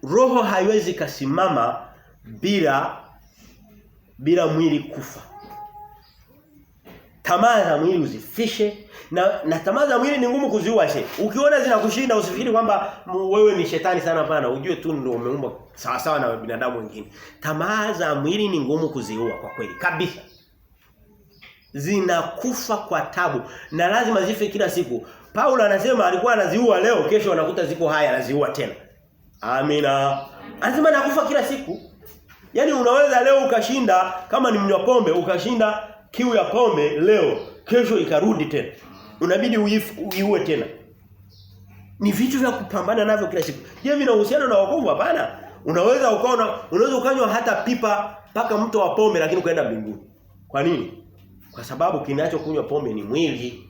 roho haiwezi kasimama bila mwili kufa. Tamaa za mwili uzifishe, na tamaa za mwili ni ngumu kuziua. Ukiona zinakushinda usifikiri kwamba wewe ni shetani sana, hapana. Ujue tu ndio umeumbwa sawa sawa na binadamu wengine. Tamaa za mwili ni ngumu kuziua kwa kweli kabisa. Zinakufa kwa tabu na lazima zife kila siku. Paulo anasema alikuwa anaziua leo, kesho anakuta ziko haya anaziua tena. Amina. Anasema nakufa kila siku. Yaani unaweza leo ukashinda kama ni mnywa pombe, ukashinda kiu ya pombe leo, kesho ikarudi tena. Unabidi uiue tena. Ni vitu vya kupambana navyo kila siku. Je, vina uhusiano na wokovu? Hapana. Unaweza ukanywa hata pipa mpaka mto wa pombe lakini ukaenda mbinguni. Kwa nini? Kwa sababu kinachokunywa pombe ni mwili.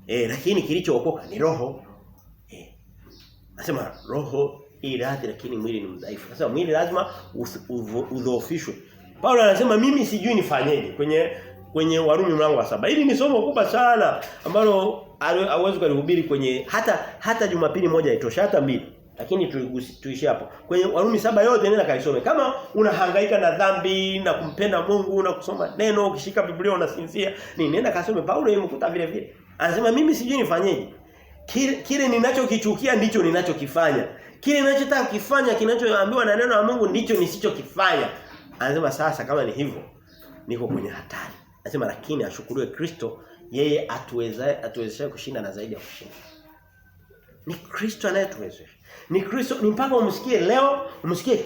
Lakini kilichookoka ni roho. Nasema roho iradhi lakini mwili ni mdhaifu. Sasa mwili lazima udhoofishwe. Paulo anasema mimi sijui nifanyeje kwenye Warumi mlango wa 7. Hili ni somo kubwa sana ambalo hauwezi kulihubiri kwenye hata Jumapili moja itosha, hata mbili. Lakini tuishi hapo. Kwenye Warumi 7 yote nenda kaisome. Kama unahangaika na dhambi na kumpenda Mungu na kusoma neno, ukishika Biblia unasinzia, nenda kasome. Paulo yemkuta vile vile. Anasema mimi sijui nifanyeje. Kile ninachokichukia ndicho ninachokifanya. Kile ninachotaka kufanya kinachoambiwa na neno la Mungu ndicho nisichokifanya. Anasema sasa kama ni hivyo niko kwenye hatari. Anasema lakini ashukuriwe Kristo, yeye atuwezesha kushinda na zaidi ya kushinda. Ni Kristo anayetuwezesha. Ni Kristo, ni mpaka umsikie leo, umsikie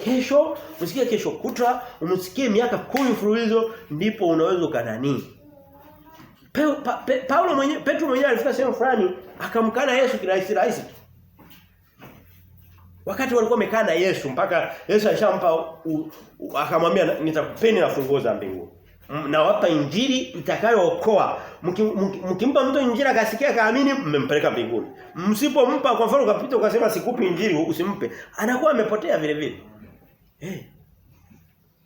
kesho kutwa, umsikie miaka 10 mfululizo ndipo unaweza kanani. Petro mwenyewe alifika sehemu fulani akamkana Yesu kirahisi tu. Wakati walikuwa wamekaa na Yesu mpaka Yesu alishampa akamwambia nitakupeni na funguo za mbinguni. Na wapa injili itakayookoa. Mkimpa mtu injili akasikia kaamini mmempeleka mbinguni. Msipompa kwa mfano ukapita ukasema sikupi injili usimpe, anakuwa amepotea vile vile.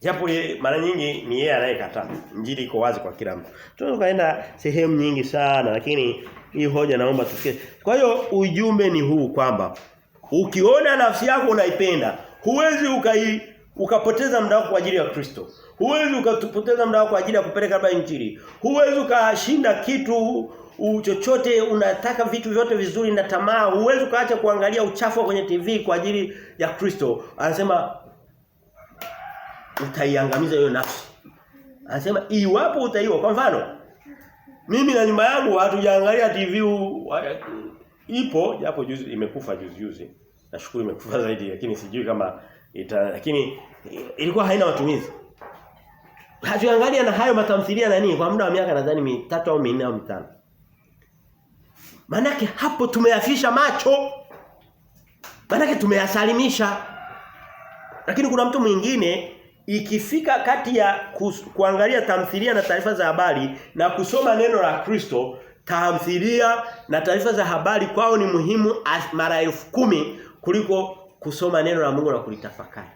Japo mara nyingi ni yeye anayekataa. Injili iko wazi kwa kila mtu. Tunaweza kaenda sehemu nyingi sana lakini hii hoja naomba tusikie. Kwa hiyo ujumbe ni huu kwamba ukiona nafsi yako unaipenda, huwezi ukapoteza muda wako kwa ajili ya Kristo. Huwezi ukapoteza muda wako kwa ajili ya kupeleka habari injili. Huwezi ukashinda kitu chochote, unataka vitu vyote vizuri na tamaa. Huwezi ukaacha kuangalia uchafu kwenye TV kwa ajili ya Kristo. Anasema utaiangamiza hiyo nafsi. Anasema iwapo utaiua. Kwa mfano mimi na nyumba yangu hatujaangalia TV ipo japo juzi imekufa juzi. Nashukuru imekufa zaidi lakini sijui kama lakini ilikuwa haina matumizi. Hatuangalia na hayo matamthilia na nini kwa muda wa miaka nadhani 3 au 4 au 5. Manake hapo tumeyafisha macho. Manake tumeyasalimisha. Lakini kuna mtu mwingine ikifika kati ya kuangalia tamthilia na taarifa za habari na kusoma neno la Kristo, tamthilia na taarifa za habari kwao ni muhimu mara 10,000 kuliko kusoma neno la Mungu na kulitafakari.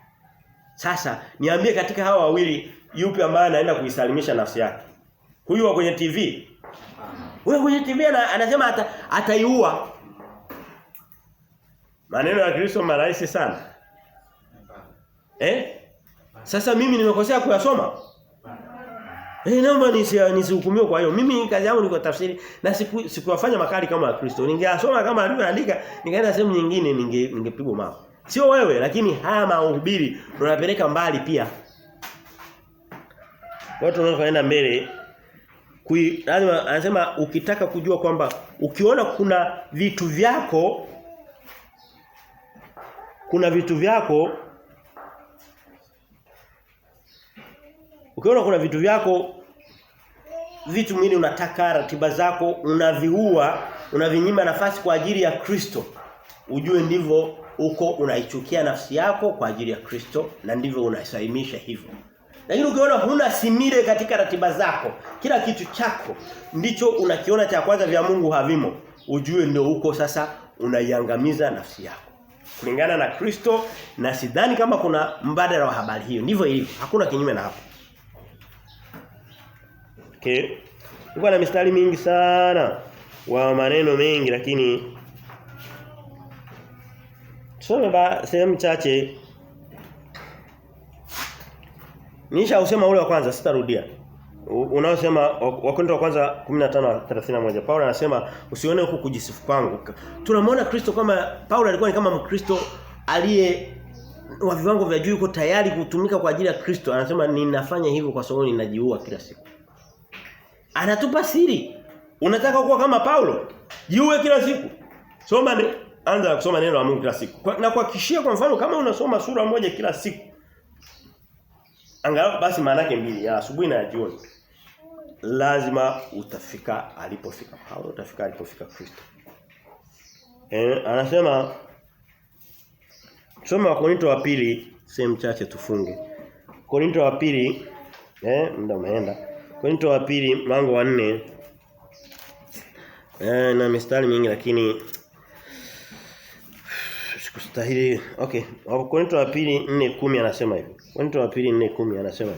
Sasa niambie katika hawa wawili yupi ambaye anaenda kuisalimisha nafsi yake? Huyu wa kwenye TV. Huyu kwenye TV anasema ataiua. Maneno ya Kristo marahisi sana. Sasa mimi nimekosea kuyasoma? Naomba nisihukumiwe kwa hiyo. Mimi kazi yangu ni kwa tafsiri na sikuwafanya makali kama ya Kristo. Ningeasoma kama alivyoandika, nikaenda sehemu nyingine ningepigwa mawe. Sio wewe lakini haya mahubiri tunapeleka mbali pia. Watu wanaoenda mbele lazima anasema ukitaka kujua kwamba ukiona kuna vitu vyako ukiona kuna vitu vyako vitu mwili unataka ratiba zako unaviua unavinyima nafasi kwa ajili ya Kristo ujue ndivyo uko unaichukia nafsi yako kwa ajili ya Kristo na ndivyo unasaimisha hivyo. Lakini ukiona huna simile katika ratiba zako, kila kitu chako ndicho unakiona cha kwanza vya Mungu havimo, ujue ndio uko sasa unaiangamiza nafsi yako. Kulingana na Kristo na sidhani kama kuna mbadala wa habari hiyo. Ndivyo ilivyo. Hakuna kinyume na hapo. Okay. Nilikuwa na mistari mingi sana wa maneno mengi lakini tusome sehemu chache. Nisha usema ule wa kwanza sitarudia. Unaosema Wakorintho wa kwanza 15:31 Paulo anasema usione huku kujisifu kwangu. Tunamwona Kristo kama Paulo alikuwa ni kama Mkristo aliye wa viwango vya juu yuko tayari kutumika kwa ajili ya Kristo. Anasema ninafanya hivyo kwa sababu ninajiua kila siku. Anatupa siri. Unataka kuwa kama Paulo? Jiue kila siku. Anza kusoma neno la Mungu kila siku. Na kuhakikishia kwa mfano kama unasoma sura moja kila siku. Angalau basi maana yake 2 ya asubuhi na ya jioni. Lazima utafika alipofika Paulo, utafika alipofika Kristo. Anasema soma Wakorintho wa pili sehemu chache tufunge. Wakorintho wa pili muda umeenda. Wakorintho wa pili mlango wa 4 na mistari mingi lakini sikustahili. Okay, Wakorintho wa pili 4:10 anasema hivi. Wakorintho wa pili 4:10 anasema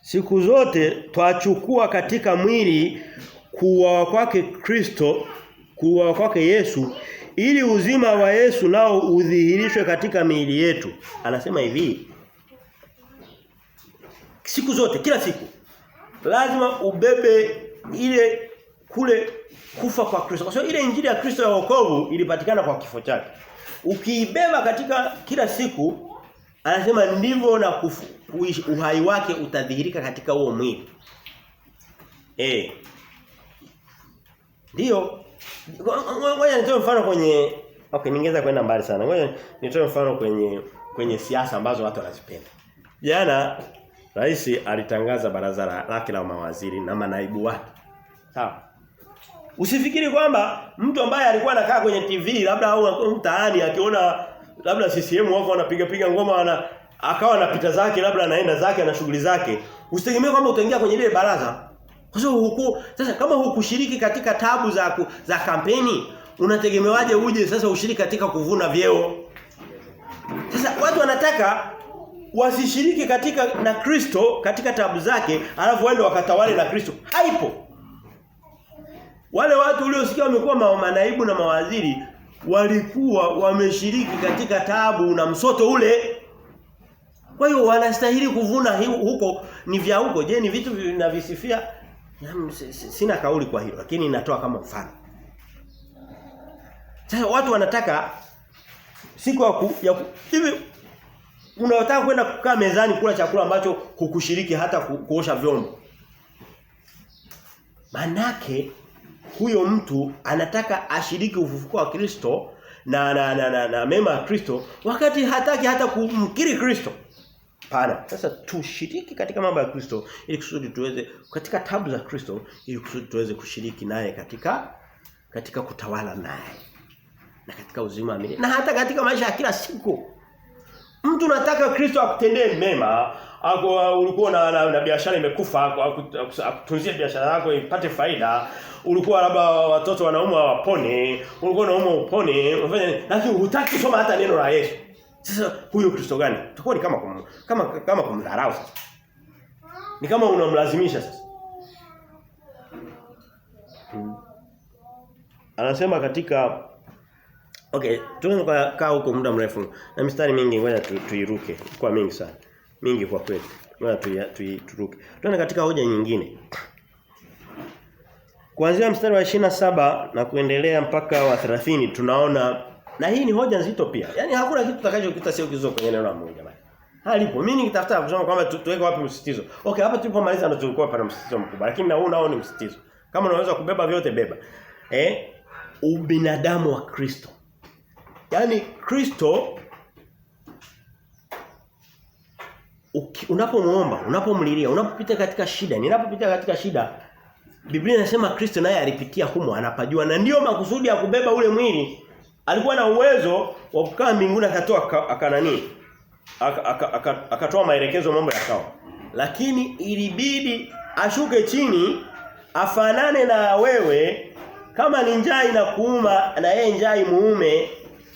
siku zote twachukua katika mwili kuuawa kwake Kristo, kuuawa kwake Yesu, ili uzima wa Yesu nao udhihirishwe katika miili yetu. Anasema hivi. Siku zote, kila siku lazima ubebe ile kule kufa kwa Kristo. Kwa sababu ile injili ya Kristo ya wokovu ilipatikana kwa kifo chake. Ukiibeba katika kila siku anasema ndivyo na uhai wake utadhihirika katika huo mwili. Ndio. Ngoja nitoe mfano kwenye ningeweza kwenda mbali sana. Ngoja nitoe mfano kwenye siasa ambazo watu wanazipenda. Jana rais alitangaza baraza lake la mawaziri na manaibu wake. Sawa. Usifikiri kwamba mtu ambaye alikuwa anakaa kwenye TV labda au mtaani akiona labda CCM wako wanapiga ngoma akawa anapita zake labda anaenda zake na shughuli zake. Usitegemee kwamba utaingia kwenye ile baraza. Kwa sababu sasa kama hukushiriki katika tabu za kampeni, unategemewaje uje sasa ushiriki katika kuvuna vyeo? Sasa wanataka wasishiriki na Kristo katika taabu zake, alafu waende wakatawale na Kristo. Haipo. Wale watu uliosikia wamekuwa manaibu na mawaziri walikuwa wameshiriki katika taabu na msoto ule. Kwa hiyo wanastahili kuvuna huko ni vya huko. Je, ni vitu vinavisifia? Sina kauli kwa hilo, lakini inatoa kama mfano. Sasa watu wanataka siku hivi unataka kwenda kukaa mezani kula chakula ambacho hukushiriki hata kuosha vyombo. Manake huyo mtu anataka ashiriki ufufuko wa Kristo na mema ya Kristo wakati hataki hata kumkiri Kristo. Pana. Sasa tushiriki katika mambo ya Kristo ili kusudi tuweze katika tabu za Kristo ili kusudi tuweze kushiriki naye katika kutawala naye. Na katika uzima wa milele. Na hata katika maisha ya kila siku. Mtu unataka Kristo akutendee mema, ulikuwa na biashara imekufa, akutunzie biashara yako ipate faida, ulikuwa labda watoto wanaumwa wapone, ulikuwa unaumwa upone, unafanya lakini hutaki kusoma hata neno la Yesu. Sasa huyo Kristo gani? Tutakuwa ni kama kumdharau sasa. Ni kama unamlazimisha sasa. Anasema katika tunaweza kaa huko muda mrefu na mistari mingi ngoja tuiruke kwa mingi sana. Mingi kwa kweli. Ngoja turuke. Tuone katika hoja nyingine. Kuanzia mstari wa 27 na kuendelea mpaka wa 30 tunaona na hii ni hoja nzito pia. Yaani hakuna kitu tutakachokita sio kizo kwenye neno la Mungu jamani. Halipo. Mimi nikitafuta kusema kwamba tuweke wapi msitizo. Hapa tulipomaliza ndo tulikuwa pana msitizo mkubwa. Lakini na huu nao ni msitizo. Kama unaweza kubeba vyote beba. Ubinadamu wa Kristo. Yaani Kristo unapomuomba, unapomlilia, unapopita katika shida, ninapopita katika shida, Biblia inasema Kristo naye alipitia humo, anapajua na ndio makusudi ya kubeba ule mwili. Alikuwa na uwezo wa kukaa mbinguni akatoa maelekezo mambo yakawa. Lakini ilibidi ashuke chini afanane na wewe, kama ni njaa inakuuma na yeye njaa imuume.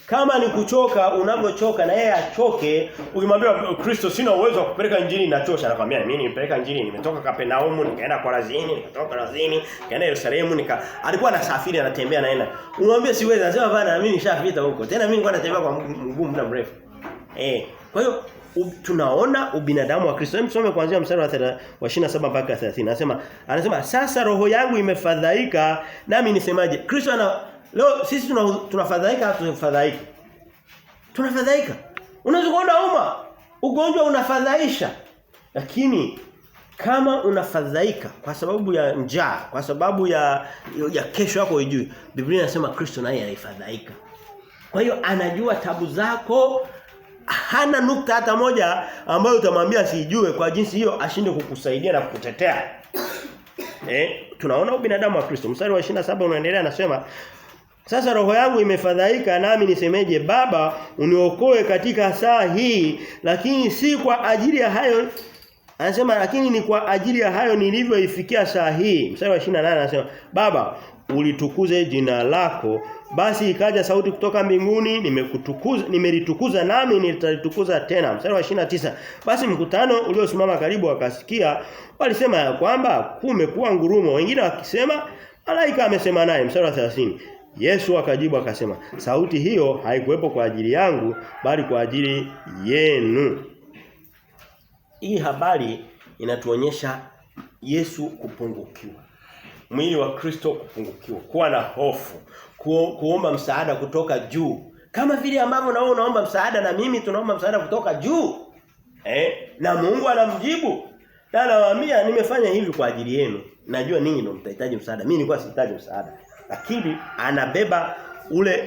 Kama ni kuchoka unavyochoka na yeye achoke. Ukimwambia Kristo sina uwezo wa kupeleka injili inachosha, anakuambia mimi nipeleka injili, nimetoka Kapenaumu nikaenda kwa Razini, nikatoka Razini nikaenda Yerusalemu alikuwa anasafiri anatembea naenda. Umwambie siwezi, anasema bana mimi nishapita huko. Tena mimi nilikuwa natembea kwa mguu muda mrefu. Kwa hiyo tunaona ubinadamu wa Kristo. Tusome kuanzia mstari wa 27 mpaka 30. Anasema sasa roho yangu imefadhaika nami nisemaje? Kristo leo sisi tunafadhaika au tunafadhaika? Tunafadhaika. Unaweza kuona ugonjwa unafadhaisha. Lakini kama unafadhaika kwa sababu ya njaa, kwa sababu ya kesho yako ijui, Biblia inasema Kristo naye alifadhaika. Kwa hiyo anajua tabu zako, hana nukta hata moja ambayo utamwambia sijue kwa jinsi hiyo ashinde kukusaidia na kukutetea. Tunaona ubinadamu wa Kristo. Mstari wa 27 unaendelea anasema sasa roho yangu imefadhaika nami nisemeje? Baba uniokoe katika saa hii, lakini si kwa ajili ya hayo. Anasema lakini ni kwa ajili ya hayo nilivyoifikia saa hii. Mstari wa 28 anasema Baba ulitukuze jina lako. Basi ikaja sauti kutoka mbinguni, nimelitukuza nami nitalitukuza tena. Mstari wa 29. Basi mkutano uliosimama karibu wakasikia, walisema ya kwamba kumekuwa ngurumo, wengine wakisema malaika amesema naye. Mstari wa 30. Yesu akajibu akasema, sauti hiyo haikuwepo kwa ajili yangu bali kwa ajili yenu. Hii habari inatuonyesha Yesu kupungukiwa. Mwili wa Kristo kupungukiwa, kuwa na hofu, kuomba msaada kutoka juu. Kama vile ambavyo na wewe unaomba msaada na mimi tunaomba msaada kutoka juu. Na Mungu anamjibu. Na anawaambia nimefanya hivi kwa ajili yenu. Najua ninyi ndio mtahitaji msaada. Mimi nilikuwa sihitaji msaada. Lakini anabeba ule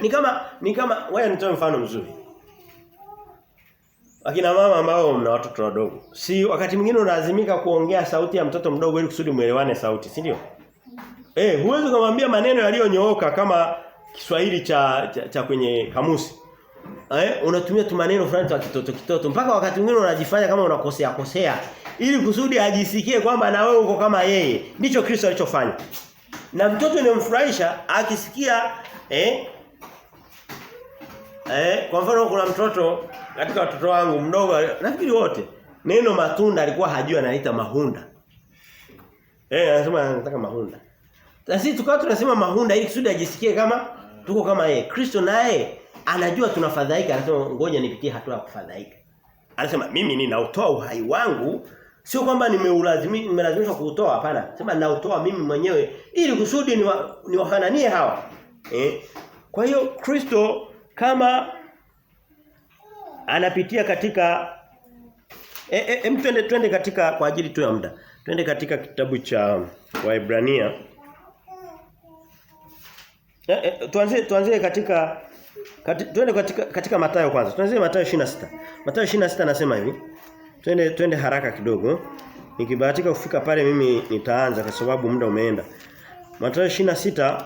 ni kama wewe nitoe mfano mzuri. Akina mama ambao mna watoto wadogo. Si wakati mwingine unalazimika kuongea sauti ya mtoto mdogo ili kusudi muelewane sauti, si ndio? Huwezi kumwambia maneno yaliyonyooka kama Kiswahili cha kwenye kamusi. Unatumia tu maneno fulani ya kitoto mpaka wakati mwingine unajifanya kama unakosea ili kusudi ajisikie kwamba na wewe uko kama yeye. Ndicho Kristo alichofanya. Na mtoto nimemfurahisha akisikia kwa mfano kuna mtoto katika watoto wangu mdogo nafikiri wote neno matunda alikuwa hajui anaita mahunda. Anasema anataka mahunda. Sisi tukao tunasema mahunda ili kusudi ajisikie kama tuko kama yeye. Kristo naye anajua tunafadhaika, anasema ngoja nipitie hatua ya kufadhaika. Anasema mimi ninautoa uhai wangu, sio kwamba nimelazimishwa kuutoa, hapana. Sema nautoa mimi mwenyewe ili kusudi niwafananie hawa. Kwa hiyo Kristo kama anapitia katika twende katika kwa ajili tu ya muda. Twende katika kitabu cha Waebrania. Tuanzie katika twende katika Mathayo kwanza. Tuanzie Mathayo 26. Mathayo 26 anasema hivi. Twende haraka kidogo. Nikibahatika kufika pale mimi nitaanza kwa sababu muda umeenda. Mathayo 26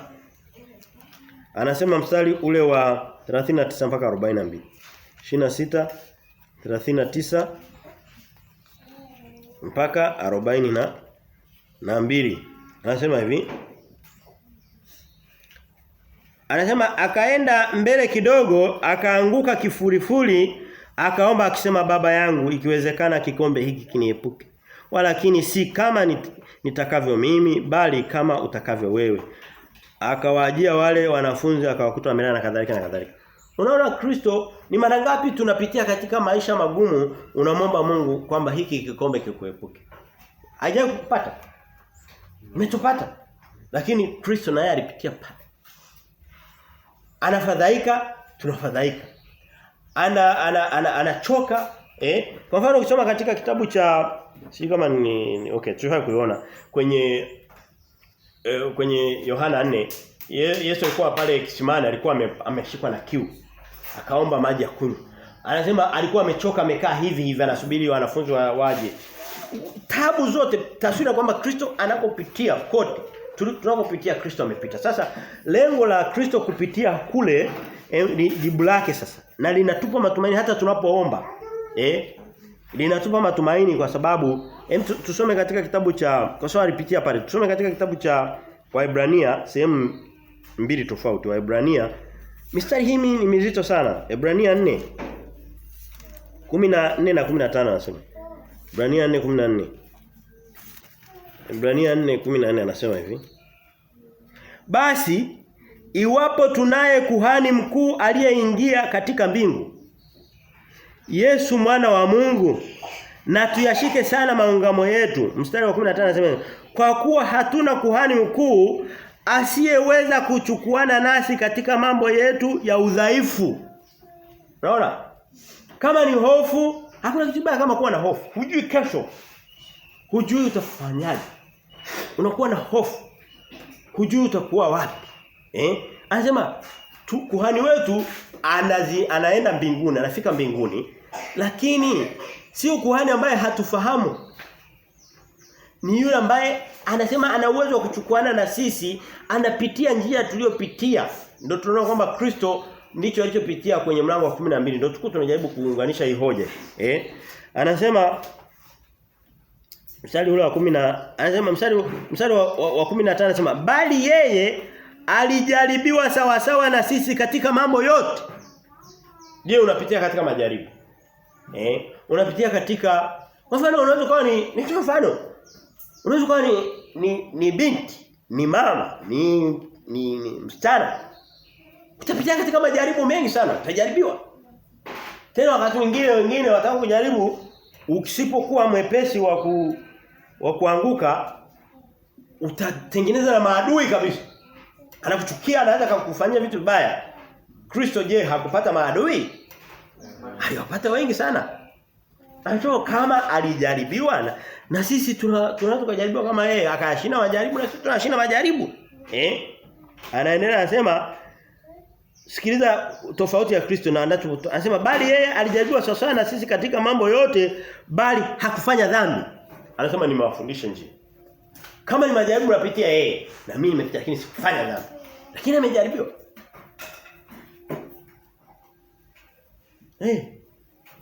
anasema mstari ule wa 39 mpaka 42. 26 39 mpaka 42. Anasema hivi. Anasema akaenda mbele kidogo, akaanguka kifurifuri, akaomba akisema Baba yangu, ikiwezekana kikombe hiki kiniepuke. Walakini si kama nitakavyo mimi, bali kama utakavyo wewe. Akawaajia wale wanafunzi akawakuta wamelala na kadhalika na kadhalika. Unaona Kristo ni mara ngapi tunapitia katika maisha magumu unamwomba Mungu kwamba hiki kikombe kikuepuke. Hajawahi kupata. Umetupata. Lakini Kristo naye alipitia pale. Anafadhaika, tunafadhaika. Anachoka, Kwa mfano ukisoma katika kitabu cha si kama ni tuliwahi kuiona kwenye Yohana 4, Yesu alikuwa pale kisimani, alikuwa ameshikwa na kiu. Akaomba maji ya kunywa. Anasema alikuwa amechoka, amekaa hivi anasubiri wanafunzi waje. Tabu zote taswira kwamba Kristo anapopitia kote tunapopitia Kristo amepita. Sasa lengo la Kristo kupitia kule ni jibu lake sasa. Na linatupa matumaini hata tunapoomba. Linatupa matumaini kwa sababu tusome katika kitabu cha kwa sababu alipitia pale. Tusome katika kitabu cha Waebrania sehemu mbili tofauti. Waebrania mistari hii ni mizito sana. Waebrania 4 14 na 15 anasema. Waebrania 4:14. Waebrania 4:14 anasema hivi. Basi iwapo tunaye kuhani mkuu aliyeingia katika mbingu, Yesu mwana wa Mungu, na tuyashike sana maungamo yetu. Mstari wa 15 anasema, kwa kuwa hatuna kuhani mkuu asiyeweza kuchukuana nasi katika mambo yetu ya udhaifu. Unaona? Kama ni hofu, hakuna kitu baya kama kuwa na hofu. Hujui kesho. Hujui utafanyaje. Unakuwa na hofu. Hujui utakuwa wapi. Anasema kuhani wetu anaenda mbinguni, anafika mbinguni, lakini sio kuhani ambaye hatufahamu. Ni yule ambaye anasema ana uwezo wa kuchukuana na sisi, anapitia njia tuliyopitia. Ndio tunaona kwamba Kristo ndicho alichopitia kwenye mlango wa 12. Ndio tunajaribu kuunganisha hii hoja. Anasema mstari ule wa 10 anasema mstari wa 15 anasema bali yeye alijaribiwa sawa sawa na sisi katika mambo yote. Je, unapitia katika majaribu? Unapitia katika mfano unaweza kuwa ni mfano. Unaweza kuwa ni binti, ni mama, ni msichana. Utapitia katika majaribu mengi sana, utajaribiwa. Tena wakati wengine wataka kujaribu, ukisipokuwa mwepesi wa kuanguka utatengeneza na maadui kabisa. Anakuchukia, anaweza kukufanyia vitu vibaya. Kristo je, hakupata maadui? Alipata wengi sana. Anatoa kama alijaribiwa na sisi tunaweza kujaribiwa kama yeye, akayashinda majaribu na sisi tunashinda majaribu. Anaendelea anasema sikiliza tofauti ya Kristo na anasema bali yeye alijaribiwa sawa sawa na sisi katika mambo yote, bali hakufanya dhambi. Anasema nimewafundisha njia. Kama ni majaribu napitia yeye, na mimi nimepitia lakini sikufanya dhambi. Lakini amejaribiwa.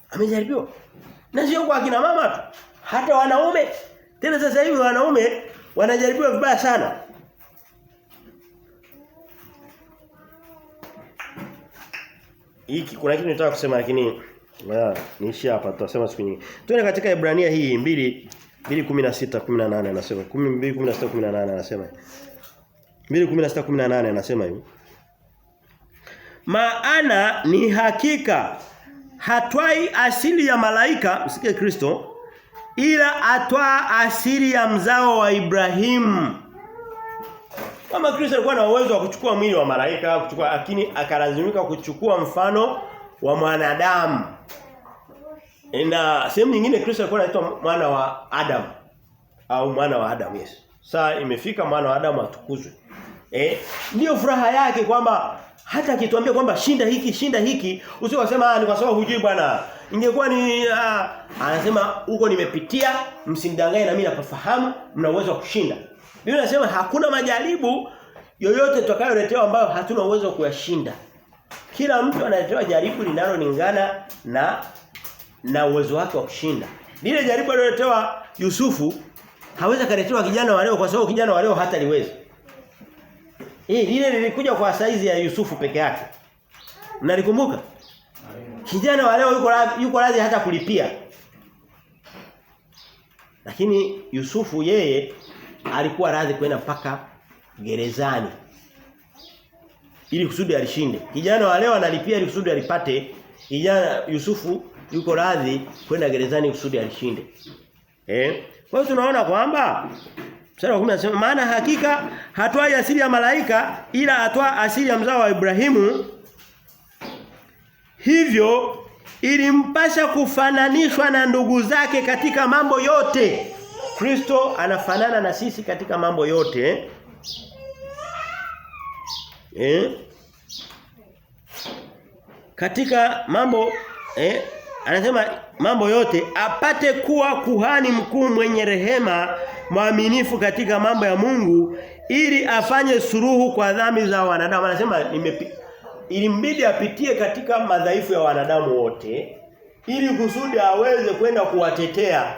Amejaribiwa. Na sio kwa kina mama tu, hata wanaume. Tena sasa hivi wanaume wanajaribiwa vibaya sana. Hiki kuna kitu nataka kusema lakini Niishi hapa tutasema siku nyingine. Tuende katika Ibrania hii 2:16-18 anasema. 2:16-18 anasema. 2:16-18 anasema hivi. Maana ni hakika hatwai asili ya malaika, msikie Kristo, ila atwaa asili ya mzao wa Ibrahimu. Kama Kristo alikuwa na uwezo wa kuchukua mwili wa malaika, lakini akalazimika kuchukua mfano wa mwanadamu. Na sehemu nyingine Kristo alikuwa anaitwa mwana wa Adam au mwana wa Adam, yes. Saa imefika mwana wa Adam atukuzwe. Ndio furaha yake kwamba hata akituambia kwamba shinda hiki, usiwasema ni kwa sababu hujui bwana. Ingekuwa ni anasema huko nimepitia, msimdanganye na mimi napafahamu, mna uwezo wa kushinda. Biblia inasema hakuna majaribu yoyote tutakayoletewa ambayo hatuna uwezo wa kuyashinda. Kila mtu analetewa jaribu linalolingana na uwezo wake wa kushinda. Lile jaribu aliloletewa Yusufu hawezi kaletewa kijana wa leo kwa sababu kijana wa leo hata liwezi. Lile lilikuja kwa saizi ya Yusufu peke yake. Mnalikumbuka? Kijana wa leo yuko radhi hata kulipia. Lakini Yusufu yeye alikuwa radhi kwenda mpaka gerezani ili kusudi alishinde. Kijana wa leo analipia ili kusudi alipate. Kijana Yusufu yuko radhi kwenda gerezani kusudi alishinde. Kwa hiyo tunaona kwamba mstari wa 10 anasema maana hakika hatwai asili ya malaika ila atwaa asili ya mzao wa Ibrahimu. Hivyo ilimpasha kufananishwa na ndugu zake katika mambo yote. Kristo anafanana na sisi katika mambo yote. Katika mambo anasema mambo yote apate kuwa kuhani mkuu mwenye rehema, mwaminifu katika mambo ya Mungu ili afanye suluhu kwa dhambi za wanadamu. Anasema ilimbidi apitie katika madhaifu ya wanadamu wote ili kusudi aweze kwenda kuwatetea.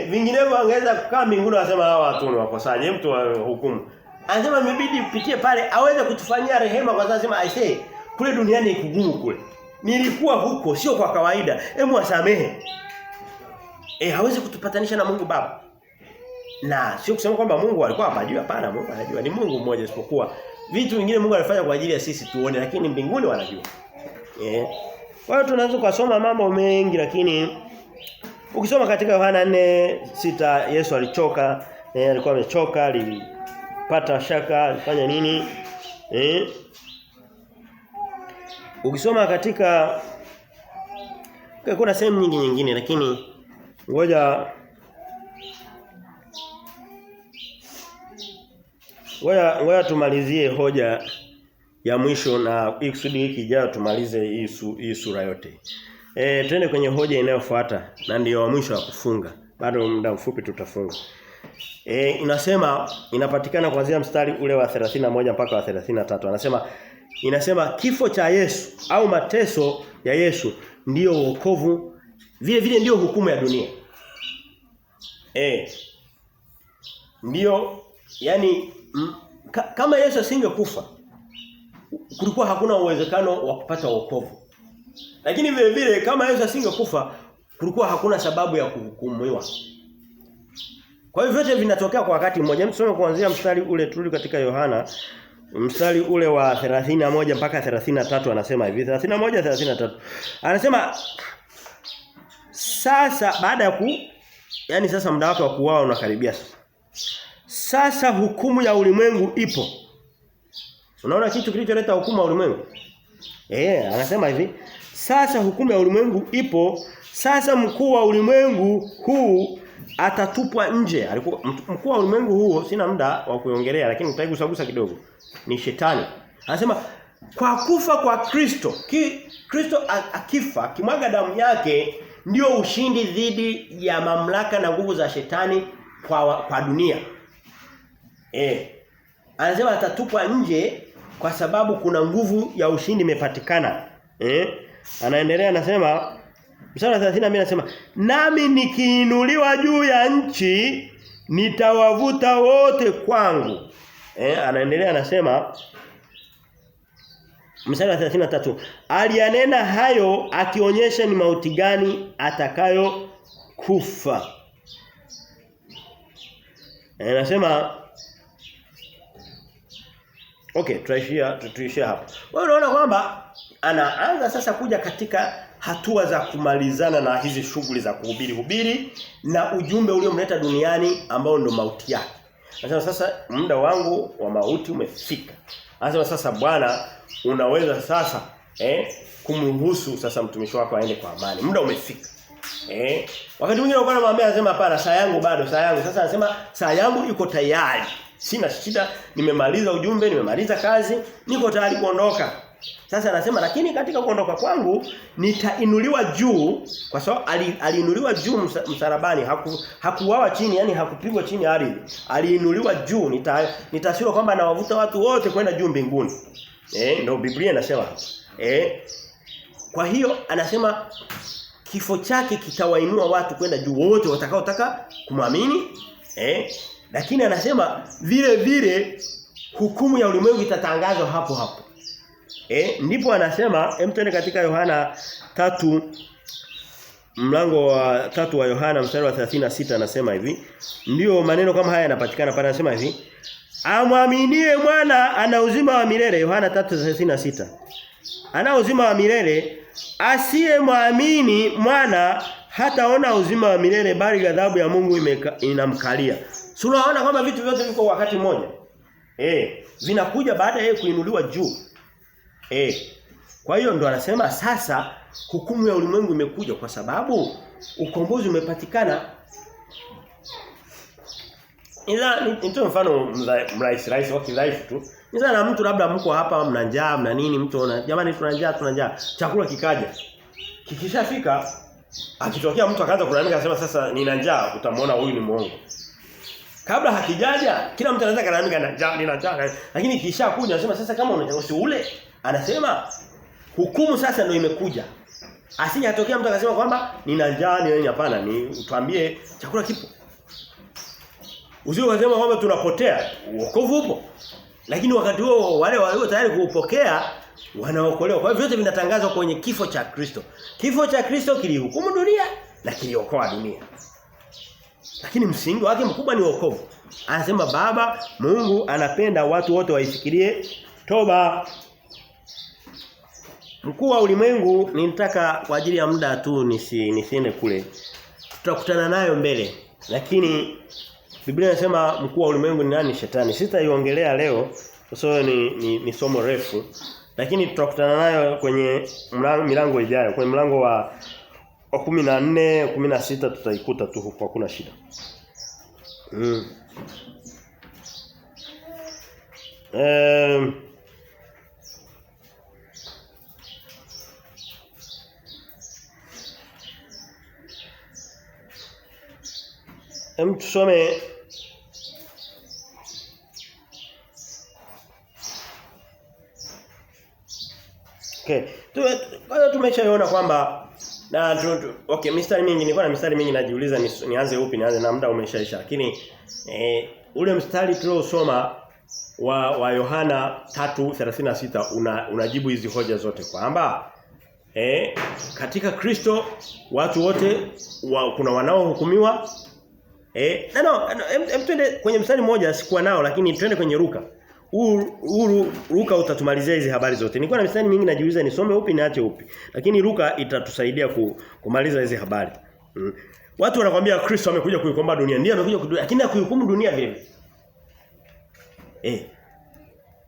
Vinginevyo angeweza kukaa mbinguni wasema hawa watu ni wakosaji, mtu wa hukumu. Anasema imebidi upitie pale aweze kutufanyia rehema kwa sababu anasema kule duniani ni kugumu kule. Nilikuwa huko sio kwa kawaida. Hebu wasamehe. Hawezi kutupatanisha na Mungu Baba. Na sio kusema kwamba Mungu alikuwa hapajui, hapana, Mungu anajua. Ni Mungu mmoja isipokuwa vitu vingine Mungu alifanya kwa ajili ya sisi tuone, lakini mbinguni wanajua. Kwa hiyo tunaweza kusoma mambo mengi, lakini ukisoma katika Yohana 4:6 Yesu alichoka, alikuwa amechoka, alipata shaka, alifanya nini? Ukisoma katika kuna sehemu nyingine lakini ngoja tumalizie hoja ya mwisho na ikusudi hiki ijayo tumalize hii sura yote. Twende kwenye hoja inayofuata na ndio wa mwisho wa kufunga. Bado muda mfupi tutafunga. Inasema inapatikana kuanzia mstari ule wa 31 mpaka wa 33. Inasema kifo cha Yesu au mateso ya Yesu ndiyo wokovu, vile vile ndiyo hukumu ya dunia. Ndiyo, yani kama Yesu asingekufa kulikuwa hakuna uwezekano wa kupata wokovu. Lakini vile vile kama Yesu asingekufa kulikuwa hakuna sababu ya kuhukumiwa. Kwa hiyo vyote vinatokea kwa wakati mmoja. Tusome kuanzia mstari ule turudi katika Yohana mstari ule wa 31 mpaka 33 anasema hivi 31-33. Anasema sasa baada ya yani sasa muda wake wa kuuawa unakaribia sasa. Sasa hukumu ya ulimwengu ipo. Unaona kitu kilicholeta hukumu ya ulimwengu? Anasema hivi, sasa hukumu ya ulimwengu ipo, sasa mkuu wa ulimwengu huu atatupwa nje. Alikuwa mkuu wa ulimwengu huo, sina muda wa kuongelea lakini nitaigusagusa kidogo. Ni shetani. Anasema kwa kufa kwa Kristo, Kristo akifa, kimwaga damu yake ndio ushindi dhidi ya mamlaka na nguvu za shetani kwa dunia. Anasema atatupwa nje kwa sababu kuna nguvu ya ushindi imepatikana. Anaendelea anasema mstari wa 32 anasema nami nikiinuliwa juu ya nchi nitawavuta wote kwangu. Anaendelea anasema Mstari wa 33. Aliyanena hayo akionyesha ni mauti gani atakayo kufa. Anasema okay, tuishia hapa. Wewe unaona kwamba anaanza sasa kuja katika hatua za kumalizana na hizi shughuli za kuhubiri na ujumbe uliomleta duniani ambao ndo mauti yake. Anasema sasa muda wangu wa mauti umefika. Anasema sasa Bwana unaweza sasa kumruhusu sasa mtumishi wako aende kwa amani. Muda umefika. Wakati mwingine unakuwa anamwambia anasema hapana, saa yangu bado, saa yangu. Sasa anasema saa yangu iko tayari. Sina shida, nimemaliza ujumbe, nimemaliza kazi, niko tayari kuondoka. Sasa anasema lakini katika kuondoka kwangu nitainuliwa juu, kwa sababu aliinuliwa juu msalabani, hakuuawa chini, yani hakupigwa chini ardhi. Aliinuliwa juu, nitasema kwamba anawavuta watu wote kwenda juu mbinguni. Ndio Biblia inasema hapo. Kwa hiyo anasema kifo chake kitawainua watu kwenda juu wote watakaotaka kumwamini. Lakini anasema vile vile hukumu ya ulimwengu itatangazwa hapo hapo. Ndipo anasema twende katika Yohana 3 mlango wa 3 wa Yohana mstari wa 36 anasema hivi. Ndio maneno kama haya yanapatikana pale, anasema hivi. Amwaminie mwana ana uzima wa milele. Yohana 3:36. Ana uzima wa milele, asiyemwamini mwana hataona uzima wa milele bali ghadhabu ya Mungu inamkalia. Si unaona kwamba vitu vyote viko wakati mmoja? Vinakuja baada ya kuinuliwa juu. Kwa hiyo ndo anasema sasa hukumu ya ulimwengu imekuja kwa sababu ukombozi umepatikana. Nitoe mfano rahisi wa kidhaifu tu. Na mtu labda mko hapa mna njaa mna nini, mtu ana jamani tuna njaa. Chakula kikaja. Kikishafika akitokea mtu akaanza kulalamika akasema sasa nina njaa, utamwona huyu ni muongo. Kabla hakijaja kila mtu anaweza kulalamika nina njaa, lakini kishakuja anasema sasa kama unataka ule, anasema hukumu sasa ndio imekuja. Asije atokea mtu akasema kwamba nina njaa ni nini, hapana, ni utuambie chakula kipo. Usio kusema kwamba tunapotea, wokovu upo. Lakini wakati huo wale walio tayari kuupokea wanaokolewa. Kwa hivyo vyote vinatangazwa kwenye kifo cha Kristo. Kifo cha Kristo kilihukumu dunia na kiliokoa dunia. Lakini msingi wake mkubwa ni wokovu. Anasema Baba Mungu anapenda watu wote waifikirie toba. Mkuu wa ulimwengu nitaka kwa ajili ya muda tu nisiende kule. Tutakutana nayo mbele. Lakini Biblia inasema mkuu wa ulimwengu ni nani? Shetani. Sitaiongelea leo kwa sababu ni somo refu. Lakini tutakutana nayo kwenye milango ijayo. Kwenye mlango wa 14, 16 tutaikuta tu huko, hakuna shida. Tusome Kwa hiyo tumeshaona kwamba mistari mingi, nilikuwa na mistari mingi najiuliza nianze upi, nianze na muda umeshaisha. Lakini ule mstari tuliosoma wa Yohana 3:36 unajibu hizi hoja zote kwamba katika Kristo watu wote kuna wanaohukumiwa. Twende kwenye mstari mmoja sikuwa nao, lakini twende kwenye Luka. Luka utatumalizia hizi habari zote. Nilikuwa na mistari mingi najiuliza nisome upi niache upi. Lakini Luka itatusaidia kumaliza hizi habari. Watu wanakuambia Kristo amekuja kuikomboa dunia. Ndiyo amekuja kuikomboa, lakini hakuihukumu dunia vile.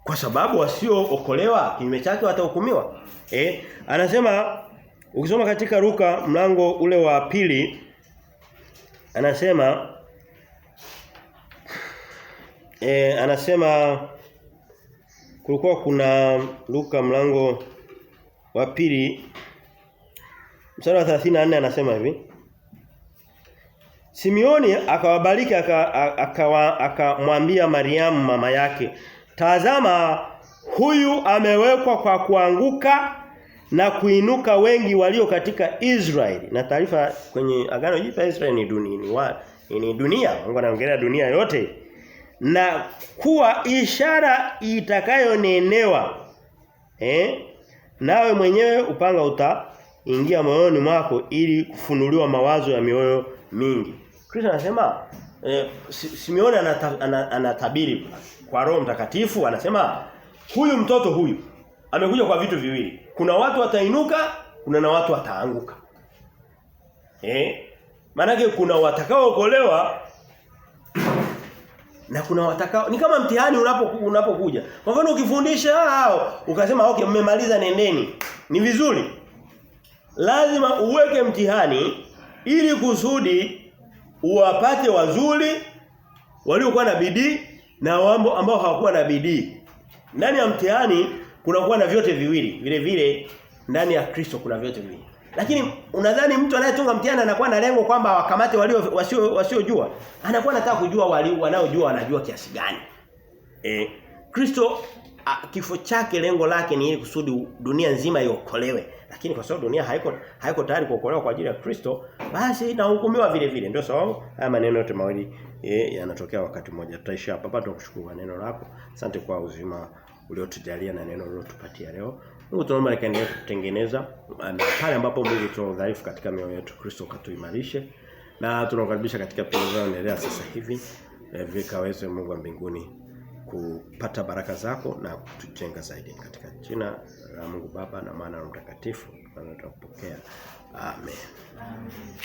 Kwa sababu wasiookolewa kinyume chake watahukumiwa. Anasema ukisoma katika Luka mlango ule wa 2 anasema kulikuwa kuna Luka mlango wa 2 mstari wa 34 anasema hivi. Simeoni akawabariki akamwambia Mariamu mama yake, tazama huyu amewekwa kwa kuanguka na kuinuka wengi walio katika Israeli. Na taarifa kwenye Agano Jipya Israeli ni dunia. Mungu anaongelea dunia yote. Na kuwa ishara itakayonenewa Nawe mwenyewe upanga utaingia moyoni mwako ili kufunuliwa mawazo ya mioyo mingi. Kristo anasema Simeoni anatabiri kwa Roho Mtakatifu, anasema huyu mtoto huyu amekuja kwa vitu viwili. Kuna watu watainuka, kuna na watu wataanguka. Maana kuna watakaookolewa na kuna watakao, ni kama mtihani unapokuja. Kwa mfano ukifundisha hao ukasema okay mmemaliza nendeni. Ni vizuri. Lazima uweke mtihani ili kusudi uwapate wazuri waliokuwa na bidii na wambo ambao hawakuwa na bidii. Ndani ya mtihani kuna kuwa na vyote viwili. Vile vile ndani ya Kristo kuna vyote viwili. Lakini unadhani mtu anayetunga mtihani anakuwa na lengo kwamba wakamate wasiojua? Anakuwa anataka kujua wanaojua wanajua kiasi gani. Kristo kifo chake lengo lake ni ili kusudi dunia nzima iokolewe. Lakini kwa sababu dunia haiko tayari kuokolewa kwa ajili ya Kristo, basi inahukumiwa vile vile. Ndio sababu haya maneno yote mawili yanatokea wakati mmoja. Tutaishi hapa. Bado tukushukuru neno lako. Asante kwa uzima uliotujalia na neno ulilotupatia leo. Mungu tunaomba likaendelee kutengeneza na pale ambapo Mungu tuna udhaifu katika mioyo yetu, Kristo katuimarishe. Na tunakukaribisha katika pendo zinazoendelea sasa hivi. Vikaweze Mungu wa mbinguni kupata baraka zako na kutujenga zaidi katika jina la Mungu Baba na Mwana na Mtakatifu. Tunapokea. Amen.